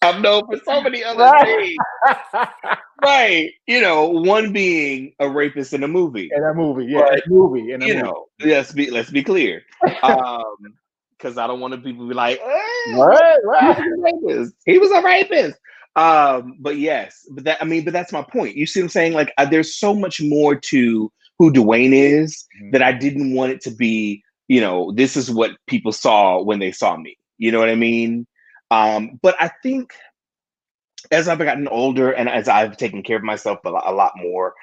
Speaker 4: I'm known for so many other things. Right. One being a rapist in a movie.
Speaker 3: In a movie, yeah.
Speaker 4: But,
Speaker 3: movie.
Speaker 4: Let's be clear. Because I don't want people to be like,
Speaker 3: what?
Speaker 4: He was a rapist. But yes, but that's my point. You see what I'm saying? Like, there's so much more to who Dwayne is that I didn't want it to be, this is what people saw when they saw me. You know what I mean? But I think as I've gotten older and as I've taken care of myself a lot more,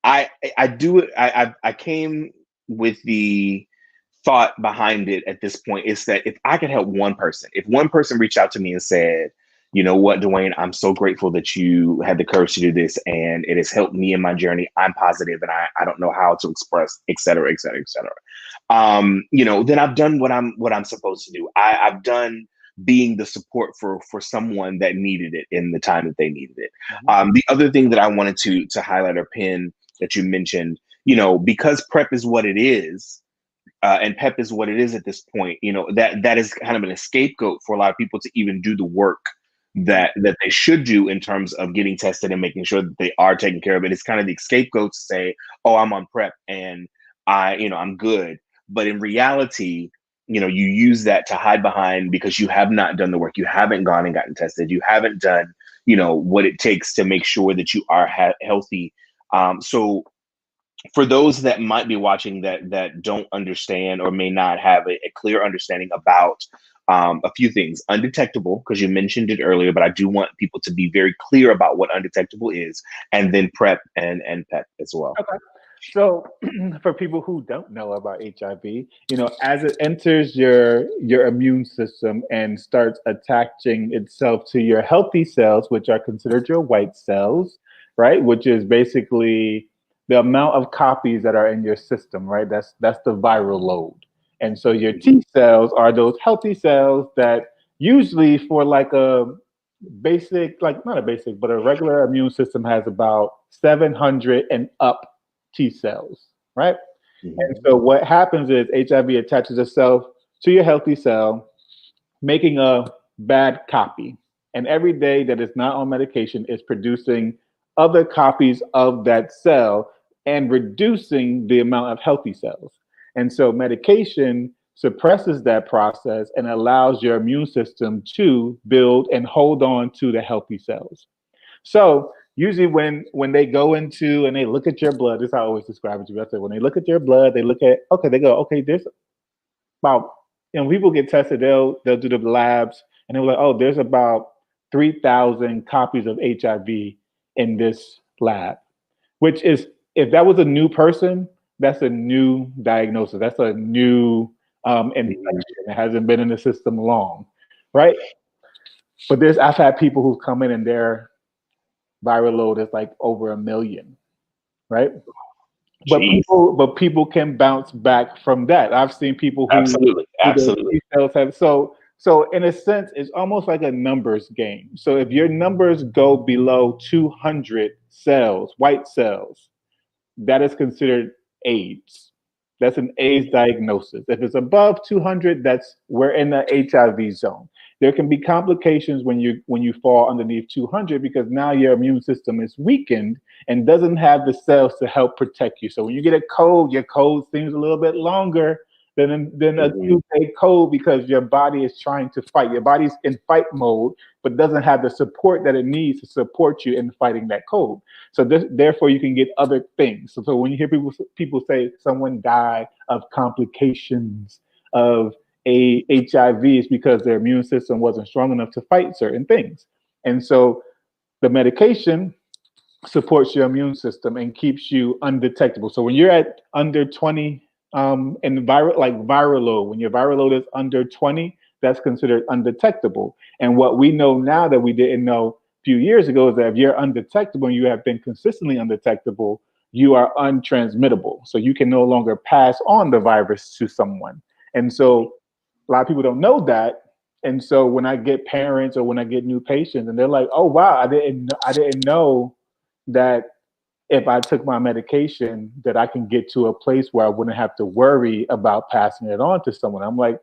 Speaker 4: I came with the thought behind it at this point is that if I could help one person, if one person reached out to me and said, you know what, Dwayne, I'm so grateful that you had the courage to do this and it has helped me in my journey. I'm positive and I don't know how to express, et cetera, et cetera, et cetera. Then I've done what I'm supposed to do. I've done being the support for someone that needed it in the time that they needed it. The other thing that I wanted to highlight or pin that you mentioned, because PrEP is what it is, and PEP is what it is at this point, that is kind of an scapegoat for a lot of people to even do the work that they should do in terms of getting tested and making sure that they are taken care of. It is kind of the scapegoat to say, oh, I'm on PrEP and I'm good. But in reality, you use that to hide behind because you have not done the work. You haven't gone and gotten tested. You haven't done, what it takes to make sure that you are healthy. So for those that might be watching that don't understand or may not have a clear understanding about a few things, undetectable, because you mentioned it earlier, but I do want people to be very clear about what undetectable is, and then PrEP and PEP as well.
Speaker 3: Okay. So for people who don't know about HIV, as it enters your immune system and starts attaching itself to your healthy cells, which are considered your white cells, right? Which is basically the amount of copies that are in your system, right? That's the viral load. And so your T cells are those healthy cells that usually for like a basic, like not a basic, but a regular immune system has about 700 and up T cells, right? And so what happens is HIV attaches itself to your healthy cell, making a bad copy. And every day that it's not on medication, it's producing other copies of that cell and reducing the amount of healthy cells. And so medication suppresses that process and allows your immune system to build and hold on to the healthy cells. So usually when they go into and they look at your blood, this is how I always describe it to you. I say, when they look at your blood, they look at, there's about, people get tested, they'll do the labs and they're like, oh, there's about 3,000 copies of HIV in this lab, which is, if that was a new person, that's a new diagnosis. That's a new infection. It hasn't been in the system long, right? But I've had people who've come in and their viral load is like over 1 million, right? But people can bounce back from that. I've seen people who
Speaker 4: absolutely
Speaker 3: T cells have. So So in a sense, it's almost like a numbers game. So if your numbers go below 200 cells, white cells, that is considered AIDS. That's an AIDS diagnosis. If it's above 200, that's we're in the HIV zone. There can be complications when you fall underneath 200 because now your immune system is weakened and doesn't have the cells to help protect you. So when you get a cold, your cold seems a little bit longer than a 2-day cold because your body is trying to fight. Your body's in fight mode, but doesn't have the support that it needs to support you in fighting that cold. So therefore, you can get other things. So when you hear people say someone died of complications of HIV, it's because their immune system wasn't strong enough to fight certain things. And so the medication supports your immune system and keeps you undetectable. So when you're at under 20, and viral load, when your viral load is under 20, that's considered undetectable. And what we know now that we didn't know few years ago is that if you're undetectable and you have been consistently undetectable, you are untransmittable. So you can no longer pass on the virus to someone. And so a lot of people don't know that. And so when I get parents or when I get new patients and they're like, oh wow, I didn't know that if I took my medication that I can get to a place where I wouldn't have to worry about passing it on to someone. I'm like,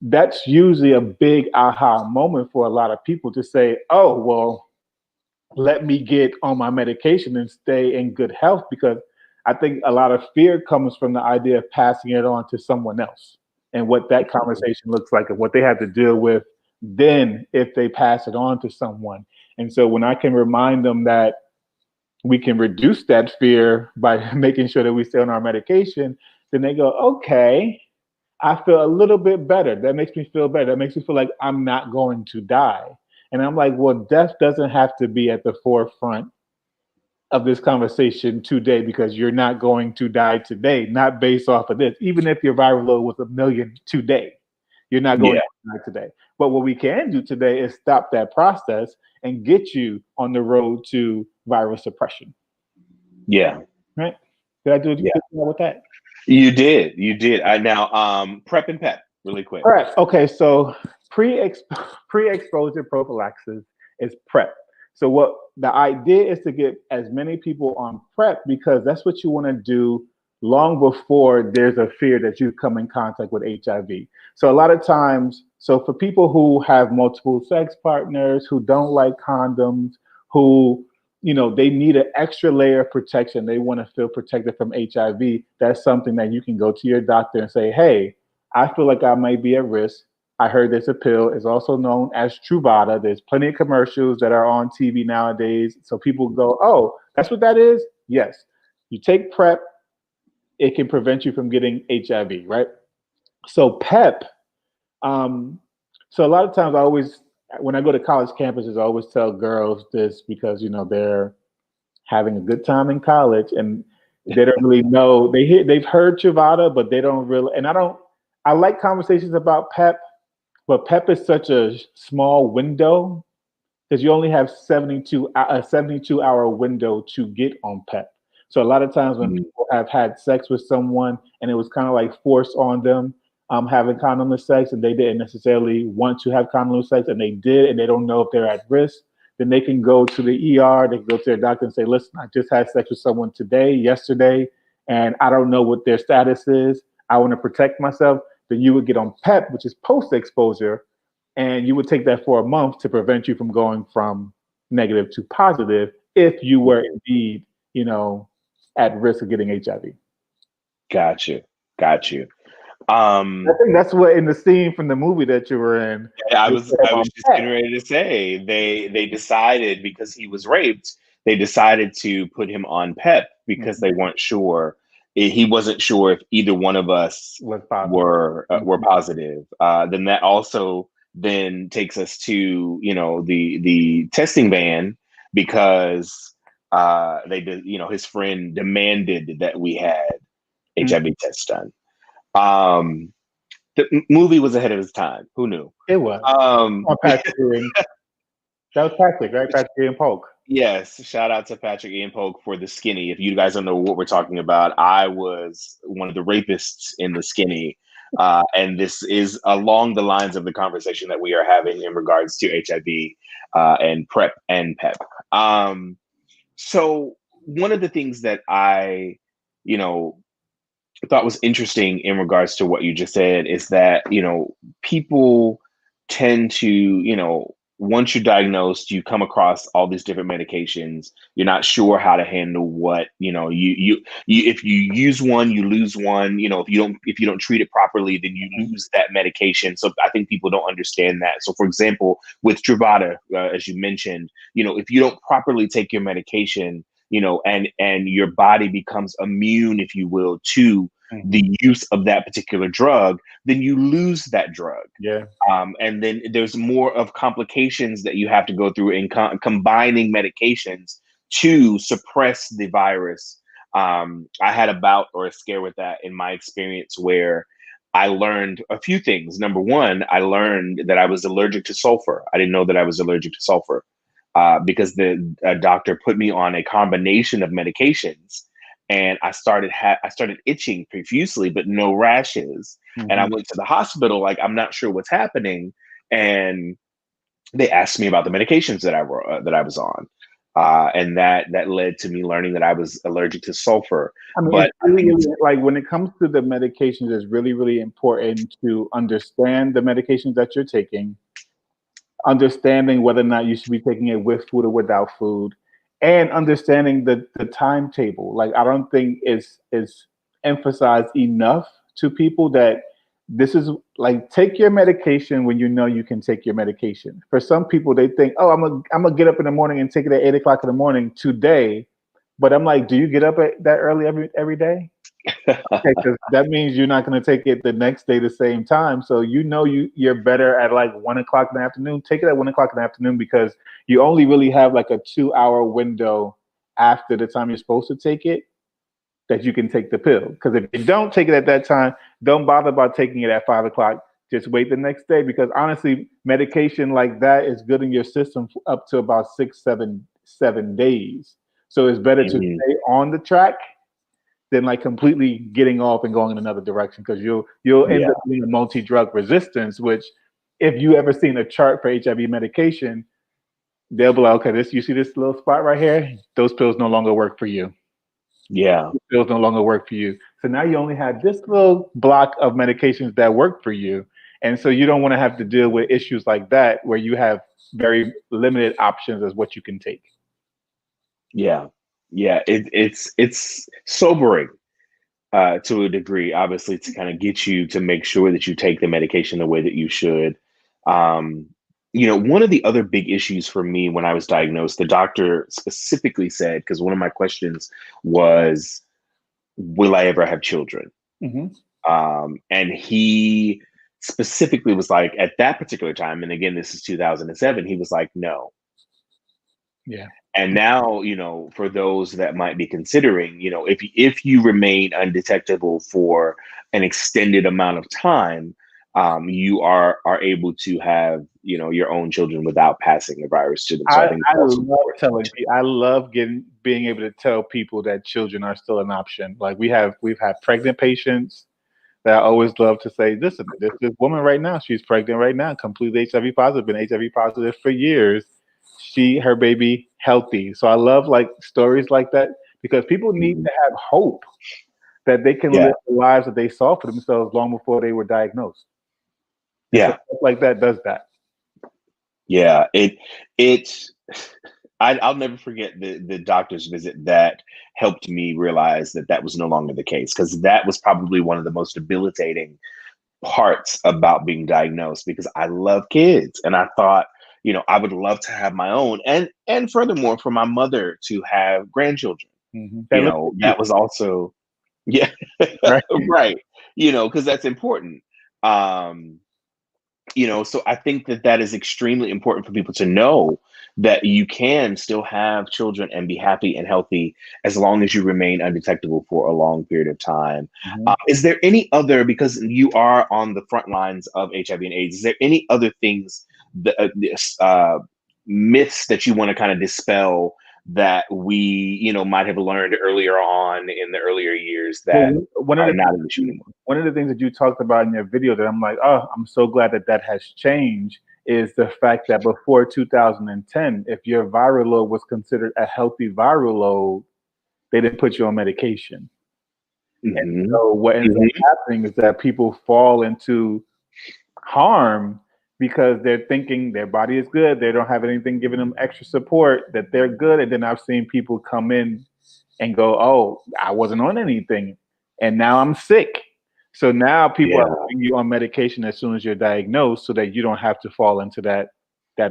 Speaker 3: that's usually a big aha moment for a lot of people to say, oh, well, let me get on my medication and stay in good health, because I think a lot of fear comes from the idea of passing it on to someone else and what that conversation looks like and what they have to deal with then if they pass it on to someone. And so when I can remind them that we can reduce that fear by making sure that we stay on our medication, then they go, okay, I feel a little bit better. That makes me feel better. That makes me feel like I'm not going to die. And I'm like, well, death doesn't have to be at the forefront of this conversation today because you're not going to die today, not based off of this. Even if your viral load was 1 million today, you're not going to die today. But what we can do today is stop that process and get you on the road to viral suppression.
Speaker 4: Yeah.
Speaker 3: Right? Did I do a good job with that?
Speaker 4: You did. Now, PrEP and PEP, really quick.
Speaker 3: All right. Okay. So pre-exposure prophylaxis is PrEP. So what the idea is to get as many people on PrEP because that's what you want to do long before there's a fear that you come in contact with HIV. So a lot of times, so for people who have multiple sex partners, who don't like condoms, who, you know, they need an extra layer of protection, they want to feel protected from HIV, that's something that you can go to your doctor and say, hey, I feel like I might be at risk. I heard there's a pill. It's also known as Truvada. There's plenty of commercials that are on TV nowadays. So people go, oh, that's what that is? Yes. You take PrEP, it can prevent you from getting HIV, right? So PEP, so a lot of times when I go to college campuses, I always tell girls this because, you know, they're having a good time in college and they don't really know. They've heard Truvada, but they don't really, and I like conversations about PEP, but PEP is such a small window because you only have a 72-hour window to get on PEP. So a lot of times when people have had sex with someone and it was kind of like forced on them having condomless sex and they didn't necessarily want to have condomless sex and they did and they don't know if they're at risk, then they can go to the ER, they can go to their doctor and say, listen, I just had sex with someone yesterday, and I don't know what their status is. I want to protect myself. Then you would get on PEP, which is post-exposure, and you would take that for a month to prevent you from going from negative to positive if you were indeed, you know, at risk of getting HIV.
Speaker 4: Got you.
Speaker 3: I think that's what in the scene from the movie that you were in.
Speaker 4: I was just getting ready to say they decided because he was raped, they decided to put him on PEP because they weren't sure. He wasn't sure if either one of us were positive. Then that also then takes us to, you know, the testing ban because they did, you know, his friend demanded that we had HIV tests done. The movie was ahead of its time. Who knew?
Speaker 3: It was. That was Patrick, right? Patrick Ian Polk.
Speaker 4: Yes. Shout out to Patrick Ian Polk for The Skinny. If you guys don't know what we're talking about, I was one of the rapists in The Skinny. And this is along the lines of the conversation that we are having in regards to HIV and PrEP and PEP. So one of the things that I, you know, thought was interesting in regards to what you just said is that, people tend to, once you're diagnosed, you come across all these different medications. You're not sure how to handle what, if you use one, you lose one. If you don't treat it properly, then you lose that medication. So I think people don't understand that. So for example, with Truvada, as you mentioned, if you don't properly take your medication, and your body becomes immune, if you will, to the use of that particular drug, then you lose that drug.
Speaker 3: Yeah.
Speaker 4: And then there's more of complications that you have to go through in combining medications to suppress the virus. I had a bout or a scare with that in my experience where I learned a few things. Number one, I learned that I was allergic to sulfur. I didn't know that I was allergic to sulfur. Because the doctor put me on a combination of medications, and I started itching profusely, but no rashes. And I went to the hospital, like, I'm not sure what's happening, and they asked me about the medications that I was on, and that led to me learning that I was allergic to sulfur.
Speaker 3: I mean,
Speaker 4: But
Speaker 3: really, like when it comes to the medications, it's really, really important to understand the medications that you're taking, understanding whether or not you should be taking it with food or without food, and understanding the timetable. Like, I don't think is emphasized enough to people that this is like, take your medication when you know you can take your medication. For some people, they think, oh, I'm gonna get up in the morning and take it at 8 o'clock in the morning today. But I'm like, do you get up at that early every day? Okay, because that means you're not going to take it the next day the same time. So you're better at like 1 o'clock in the afternoon. Take it at 1 o'clock in the afternoon, because you only really have like a 2 hour window after the time you're supposed to take it that you can take the pill. Because if you don't take it at that time, don't bother about taking it at 5 o'clock. Just wait the next day, because honestly, medication like that is good in your system for up to about 7 days. So it's better to stay on the track than like completely getting off and going in another direction, because you'll end up being a multi-drug resistance, which if you ever seen a chart for HIV medication, they'll be like, okay, you see this little spot right here? Those pills no longer work for you.
Speaker 4: Yeah.
Speaker 3: Those pills no longer work for you. So now you only have this little block of medications that work for you. And so you don't want to have to deal with issues like that where you have very limited options as what you can take.
Speaker 4: Yeah. Yeah, it's sobering to a degree, obviously, to kind of get you to make sure that you take the medication the way that you should. One of the other big issues for me when I was diagnosed, the doctor specifically said, because one of my questions was, will I ever have children? And he specifically was like, at that particular time, and again, this is 2007, he was like, no.
Speaker 3: Yeah.
Speaker 4: And now, for those that might be considering, if you remain undetectable for an extended amount of time, you are able to have, your own children without passing the virus to them. So I think
Speaker 3: I love being able to tell people that children are still an option. Like we've had pregnant patients that I always love to say, listen, this woman right now, she's pregnant right now, completely HIV positive, been HIV positive for years. Her baby healthy. So I love like stories like that, because people need to have hope that they can live the lives that they saw for themselves long before they were diagnosed. And so stuff like that does that.
Speaker 4: Yeah, I'll never forget the doctor's visit that helped me realize that was no longer the case, because that was probably one of the most debilitating parts about being diagnosed, because I love kids and I thought, I would love to have my own, and furthermore, for my mother to have grandchildren. That was also, right, right. Because that's important. So I think that is extremely important for people to know, that you can still have children and be happy and healthy as long as you remain undetectable for a long period of time. Is there any other, because you are on the front lines of HIV and AIDS, is there any other things, myths that you want to kind of dispel that we, might have learned earlier on in the earlier years that
Speaker 3: one
Speaker 4: are not an issue anymore.
Speaker 3: One of the things that you talked about in your video that I'm like, oh, I'm so glad that has changed is the fact that before 2010, if your viral load was considered a healthy viral load, they didn't put you on medication. And so what ends up happening is that people fall into harm because they're thinking their body is good. They don't have anything giving them extra support, that they're good. And then I've seen people come in and go, oh, I wasn't on anything, and now I'm sick. So now people are putting you on medication as soon as you're diagnosed so that you don't have to fall into that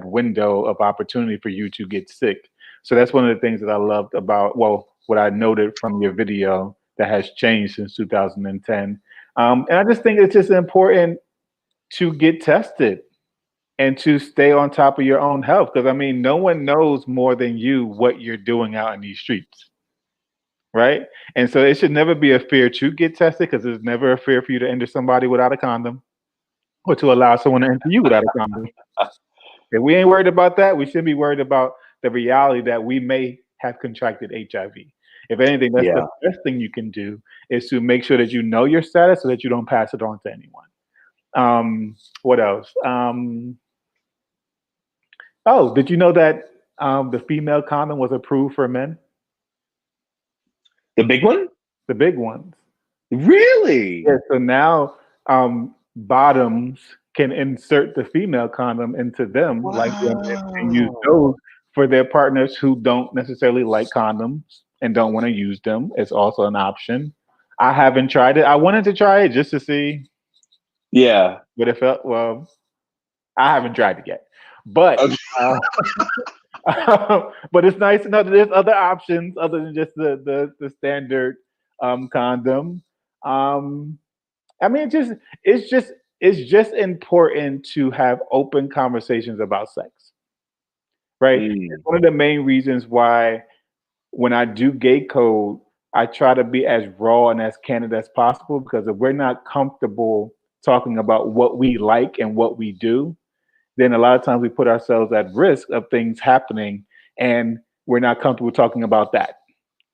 Speaker 3: window of opportunity for you to get sick. So that's one of the things that I loved about, well, what I noted from your video that has changed since 2010. And I just think it's just important to get tested and to stay on top of your own health. Because I mean, no one knows more than you what you're doing out in these streets. Right? And so it should never be a fear to get tested, because there's never a fear for you to enter somebody without a condom or to allow someone to enter you without a condom. If we ain't worried about that, we should be worried about the reality that we may have contracted HIV. If anything, that's the best thing you can do, is to make sure that you know your status so that you don't pass it on to anyone. What else? Oh, did you know that the female condom was approved for men?
Speaker 4: The big one?
Speaker 3: The big ones.
Speaker 4: Really?
Speaker 3: Yeah, so now bottoms can insert the female condom into them, like and use those for their partners who don't necessarily like condoms and don't want to use them. It's also an option. I haven't tried it. I wanted to try it just to see.
Speaker 4: Yeah.
Speaker 3: What it felt. Well, I haven't tried it yet. But but it's nice to know that there's other options other than just the standard condom. I mean, it's just important to have open conversations about sex, right? It's one of the main reasons why when I do gay code, I try to be as raw and as candid as possible, because if we're not comfortable talking about what we like and what we do, then a lot of times we put ourselves at risk of things happening, and we're not comfortable talking about that.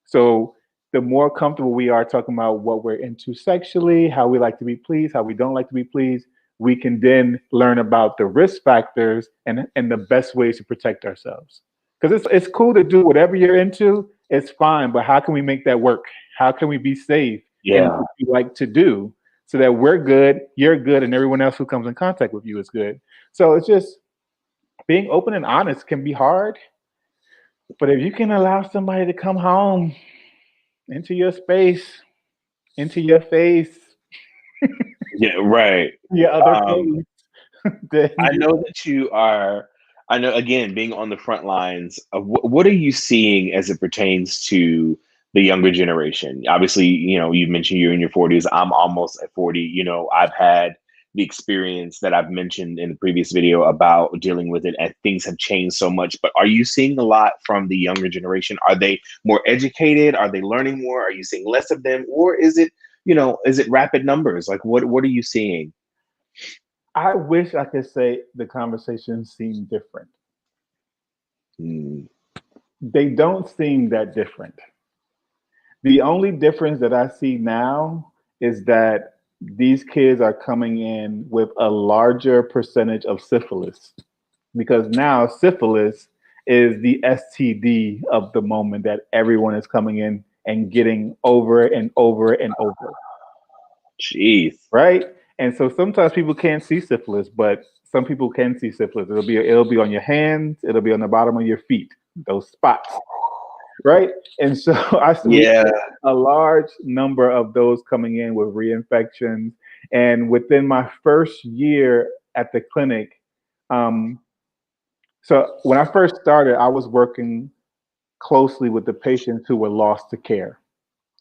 Speaker 3: So the more comfortable we are talking about what we're into sexually, how we like to be pleased, how we don't like to be pleased, we can then learn about the risk factors and the best ways to protect ourselves. Because it's cool to do whatever you're into, it's fine, but how can we make that work? How can we be safe in what you like to do, so that we're good, you're good, and everyone else who comes in contact with you is good? So it's just being open and honest can be hard, but if you can allow somebody to come home into your space, into your face,
Speaker 4: yeah, right,
Speaker 3: your other face, then
Speaker 4: I know that you are. I know, again, being on the front lines of what are you seeing as it pertains to the younger generation? Obviously, you mentioned you're in your 40s. I'm almost at 40. I've had the experience that I've mentioned in the previous video about dealing with it, and things have changed so much. But are you seeing a lot from the younger generation? Are they more educated? Are they learning more? Are you seeing less of them? Or is it, is it rapid numbers? Like, what are you seeing?
Speaker 3: I wish I could say the conversations seem different. They don't seem that different. The only difference that I see now is that these kids are coming in with a larger percentage of syphilis, because now syphilis is the STD of the moment that everyone is coming in and getting over and over and over.
Speaker 4: Jeez.
Speaker 3: Right? And so sometimes people can't see syphilis, but some people can see syphilis. It'll be on your hands, it'll be on the bottom of your feet, those spots. Right? And so I see a large number of those coming in with reinfections. And within my first year at the clinic, so when I first started, I was working closely with the patients who were lost to care.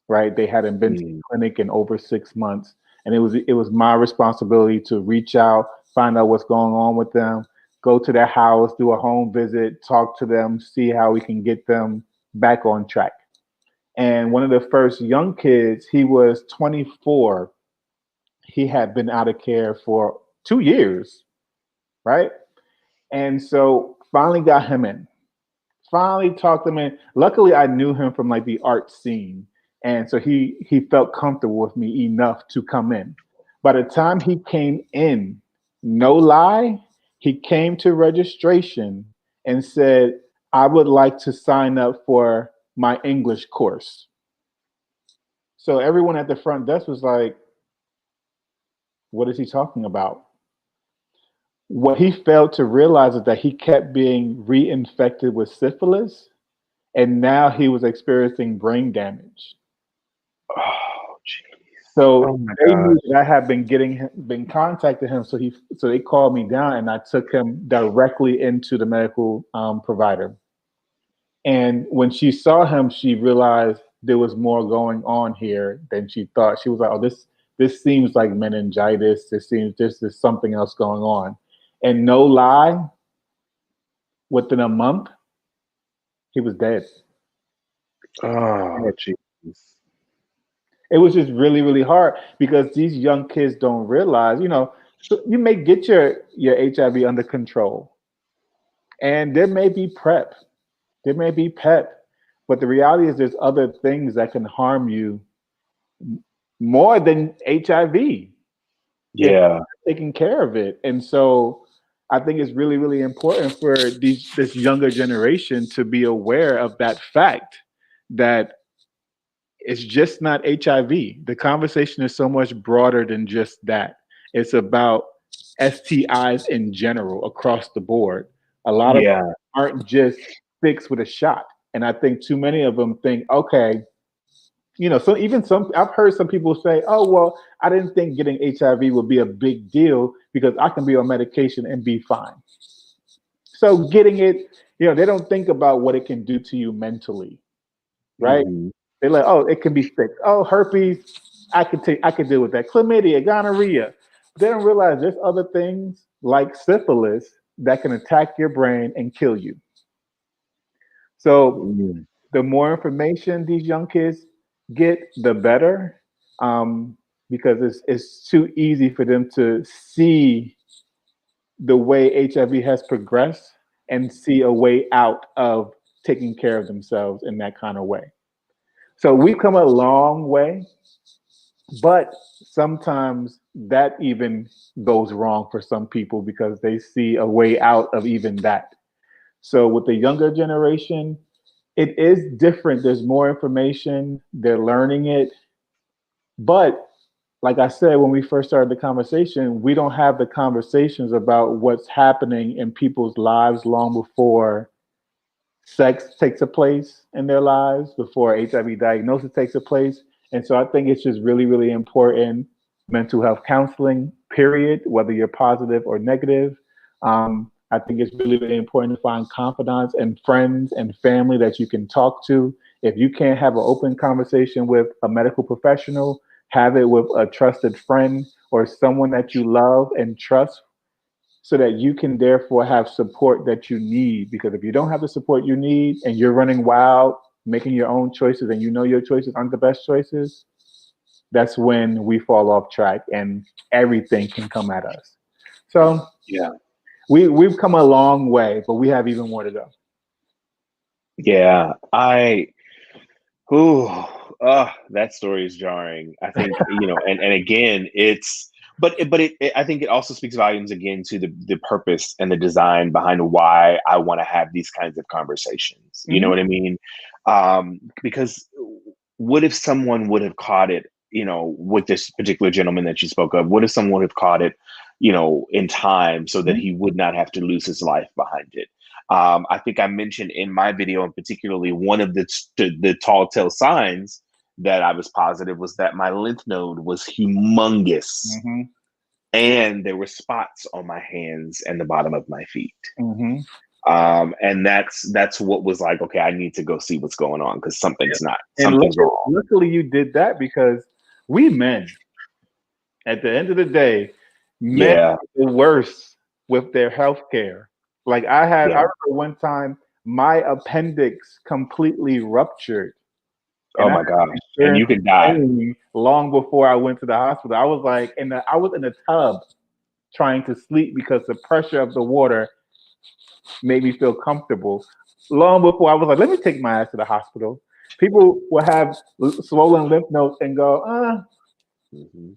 Speaker 3: Right? They hadn't been to the clinic in over 6 months. And it was my responsibility to reach out, find out what's going on with them, go to their house, do a home visit, talk to them, see how we can get them back on track. And one of the first young kids, he was 24. He had been out of care for 2 years, right? And so finally got him in. finally talked him in. Luckily, I knew him from like the art scene, and so he felt comfortable with me enough to come in. By the time he came in, no lie, he came to registration and said, "I would like to sign up for my English course." So everyone at the front desk was like, "What is he talking about?" What he failed to realize is that he kept being reinfected with syphilis, and now he was experiencing brain damage.
Speaker 4: Oh, jeez.
Speaker 3: So
Speaker 4: Oh my
Speaker 3: they knew
Speaker 4: God.
Speaker 3: that I had been contacting him. So they called me down, and I took him directly into the medical provider. And when she saw him, she realized there was more going on here than she thought. She was like, "Oh, this seems like meningitis. This is something else going on." And no lie, within a month, he was dead.
Speaker 4: Oh, jeez.
Speaker 3: It was just really, really hard because these young kids don't realize, so you may get your HIV under control, and there may be PrEP, there may be PEP, but the reality is there's other things that can harm you more than HIV if you're
Speaker 4: Yeah.
Speaker 3: not taking care of it. And so I think it's really, really important for this younger generation to be aware of that fact that it's just not HIV. The conversation is so much broader than just that. It's about STIs in general across the board. A lot of them
Speaker 4: Yeah.
Speaker 3: aren't just fixed with a shot. And I think too many of them think, okay, so even I've heard some people say, "Oh, well, I didn't think getting HIV would be a big deal because I can be on medication and be fine." So getting it, they don't think about what it can do to you mentally, right?
Speaker 4: Hmm.
Speaker 3: They're like, "Oh, it can be fixed. Oh, herpes, I could deal with that. Chlamydia, gonorrhea." They don't realize there's other things like syphilis that can attack your brain and kill you. So
Speaker 4: Mm.
Speaker 3: the more information these young kids get, the better, because it's too easy for them to see the way HIV has progressed and see a way out of taking care of themselves in that kind of way. So we've come a long way, but sometimes that even goes wrong for some people because they see a way out of even that. So with the younger generation, it is different. There's more information, they're learning it. But like I said, when we first started the conversation, we don't have the conversations about what's happening in people's lives long before sex takes a place in their lives, before HIV diagnosis takes a place. And so I think it's just really, really important mental health counseling, period, whether you're positive or negative. I think it's really, really important to find confidants and friends and family that you can talk to. If you can't have an open conversation with a medical professional, have it with a trusted friend or someone that you love and trust so that you can therefore have support that you need. Because if you don't have the support you need and you're running wild, making your own choices, and your choices aren't the best choices, that's when we fall off track and everything can come at us. So
Speaker 4: Yeah.
Speaker 3: we've come a long way, but we have even more to go.
Speaker 4: Yeah. That story is jarring. I think, and again, I think it also speaks volumes again to the purpose and the design behind why I want to have these kinds of conversations. You know what I mean? Because what if someone would have caught it, with this particular gentleman that you spoke of, what if someone would have caught it, in time so that he would not have to lose his life behind it? I think I mentioned in my video, and particularly one of the tall tale signs that I was positive was that my lymph node was humongous, and there were spots on my hands and the bottom of my feet. And that's what was like, okay, I need to go see what's going on because something's wrong.
Speaker 3: Luckily, you did that because we men, at the end of the day, men are the worst with their health care. Like I remember one time my appendix completely ruptured.
Speaker 4: Oh my gosh. And you could die.
Speaker 3: Long before I went to the hospital. I was like, I was in a tub trying to sleep because the pressure of the water made me feel comfortable. long before I was like, let me take my ass to the hospital. People will have swollen lymph nodes and go,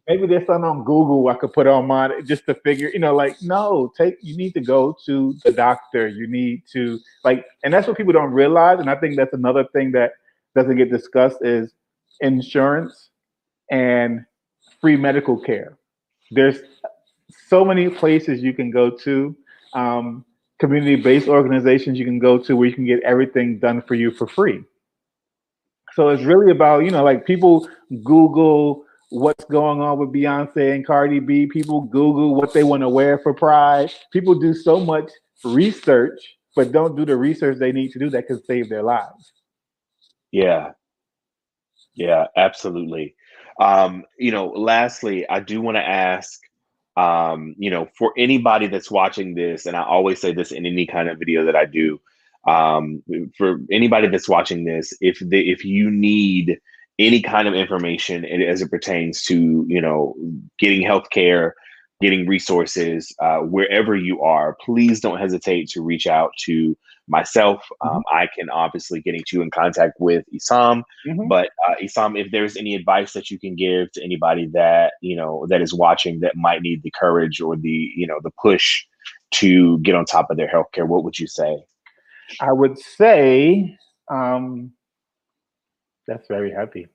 Speaker 3: maybe there's something on Google I could put on mine just to figure, like, no, you need to go to the doctor. You need to and that's what people don't realize. And I think that's another thing that doesn't get discussed is insurance and free medical care. There's so many places you can go to, community-based organizations you can go to where you can get everything done for you for free. So it's really about, like people Google what's going on with Beyonce and Cardi B. People Google what they want to wear for Pride. People do so much research, but don't do the research they need to do that could save their lives.
Speaker 4: Yeah. Yeah, absolutely. Lastly, I do want to ask, for anybody that's watching this, and I always say this in any kind of video that I do, for anybody that's watching this, if you need any kind of information as it pertains to, getting healthcare, getting resources, wherever you are, please don't hesitate to reach out to myself. I can obviously get you in contact with Isaam, but Isaam, if there's any advice that you can give to anybody that, that is watching that might need the courage or the, the push to get on top of their healthcare, what would you say?
Speaker 3: I would say, that's very heavy.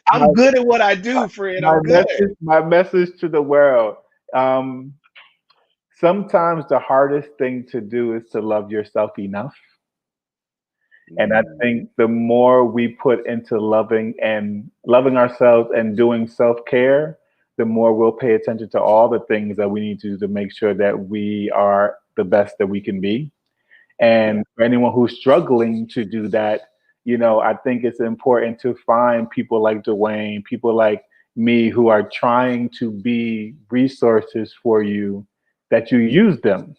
Speaker 4: I'm good at what I do, Fred.
Speaker 3: My message to the world. Sometimes the hardest thing to do is to love yourself enough. And I think the more we put into loving ourselves and doing self-care, the more we'll pay attention to all the things that we need to do to make sure that we are the best that we can be. And for anyone who's struggling to do that, I think it's important to find people like Dwayne, people like me who are trying to be resources for you, that you use them.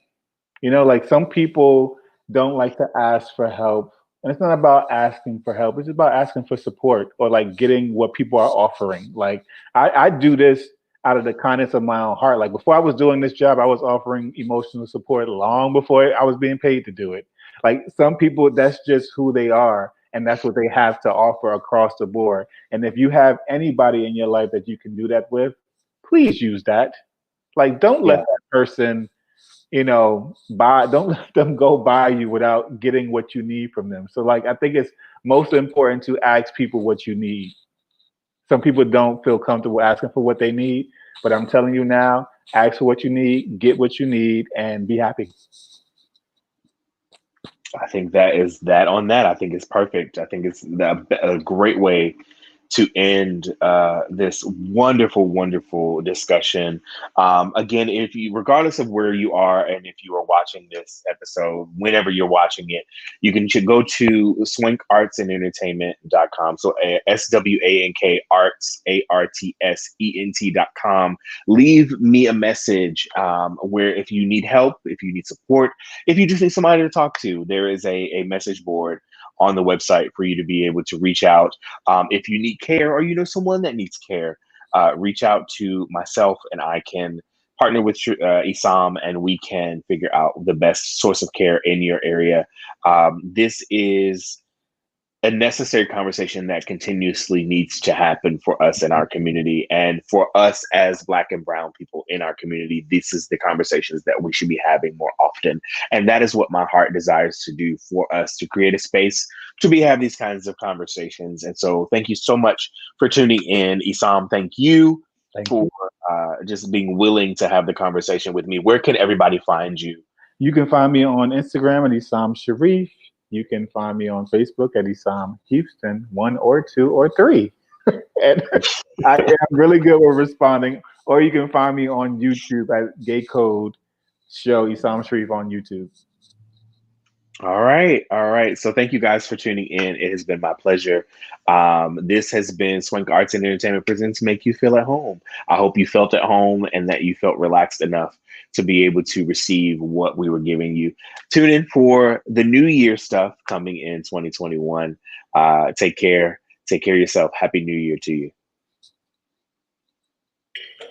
Speaker 3: Like some people don't like to ask for help. And it's not about asking for help. It's about asking for support or like getting what people are offering. Like I do this out of the kindness of my own heart. Like before I was doing this job, I was offering emotional support long before I was being paid to do it. Like some people, that's just who they are. And that's what they have to offer across the board. And if you have anybody in your life that you can do that with, please use that. Like, don't let that person, don't let them go by you without getting what you need from them. So like, I think it's most important to ask people what you need. Some people don't feel comfortable asking for what they need, but I'm telling you now, ask for what you need, get what you need, and be happy.
Speaker 4: I think that is that on that. I think it's perfect. I think it's a great way to end this wonderful, wonderful discussion. Again, regardless of where you are and if you are watching this episode, whenever you're watching it, you can go to swankartsentertainment.com. So SWANK Arts, ARTSENT.com. Leave me a message where if you need help, if you need support, if you just need somebody to talk to, there is a message board on the website for you to be able to reach out. If you need care or someone that needs care, reach out to myself and I can partner with Isaam and we can figure out the best source of care in your area. This is a necessary conversation that continuously needs to happen for us in our community, and for us as Black and brown people in our community. This is the conversations that we should be having more often. And that is what my heart desires to do, for us to create a space to have these kinds of conversations. And so thank you so much for tuning in. Isaam, thank you for just being willing to have the conversation with me. Where can everybody find you?
Speaker 3: You can find me on Instagram at Isaam Sharef. You can find me on Facebook at Isaam Houston, 1 or 2 or 3. And I am really good with responding. Or you can find me on YouTube at Gay Code Show Isaam Sharef on YouTube.
Speaker 4: All right. So thank you guys for tuning in. It has been my pleasure. This has been Swank Arts and Entertainment Presents Make You Feel at Home. I hope you felt at home and that you felt relaxed enough to be able to receive what we were giving you. Tune in for the new year stuff coming in 2021. Take care. Take care of yourself. Happy New Year to you.